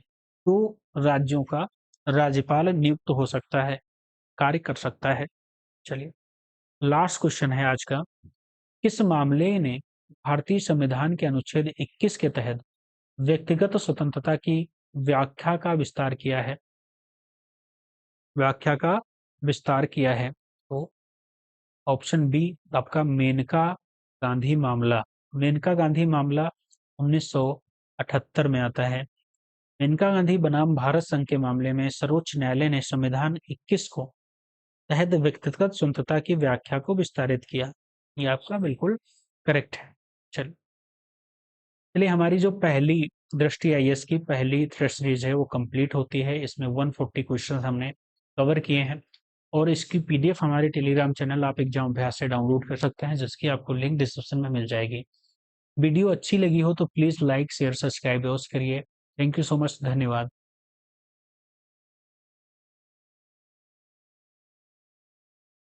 2 राज्यों का राज्यपाल नियुक्त हो सकता है, कार्य कर सकता है। चलिए लास्ट क्वेश्चन है आज का, किस मामले ने भारतीय संविधान के अनुच्छेद 21 के तहत व्यक्तिगत स्वतंत्रता की व्याख्या का विस्तार किया है? व्याख्या का विस्तार किया है। तो ऑप्शन बी आपका मेनका गांधी मामला। मेनका गांधी मामला 1978 में आता है। मेनका गांधी बनाम भारत संघ के मामले में सर्वोच्च न्यायालय ने संविधान 21 को तहत व्यक्तिगत स्वतंत्रता की व्याख्या को विस्तारित किया। ये आपका बिल्कुल करेक्ट है। चलिए हमारी जो पहली दृष्टि आईएएस की पहली टेस्ट सीरीज है वो कंप्लीट होती है। इसमें 140 क्वेश्चंस हमने कवर किए हैं और इसकी पीडीएफ हमारे टेलीग्राम चैनल आप एग्जाम अभ्यास से डाउनलोड कर सकते हैं, जिसकी आपको लिंक डिस्क्रिप्शन में मिल जाएगी। वीडियो अच्छी लगी हो तो प्लीज़ लाइक शेयर सब्सक्राइब अवश्य करिए। थैंक यू सो मच, धन्यवाद।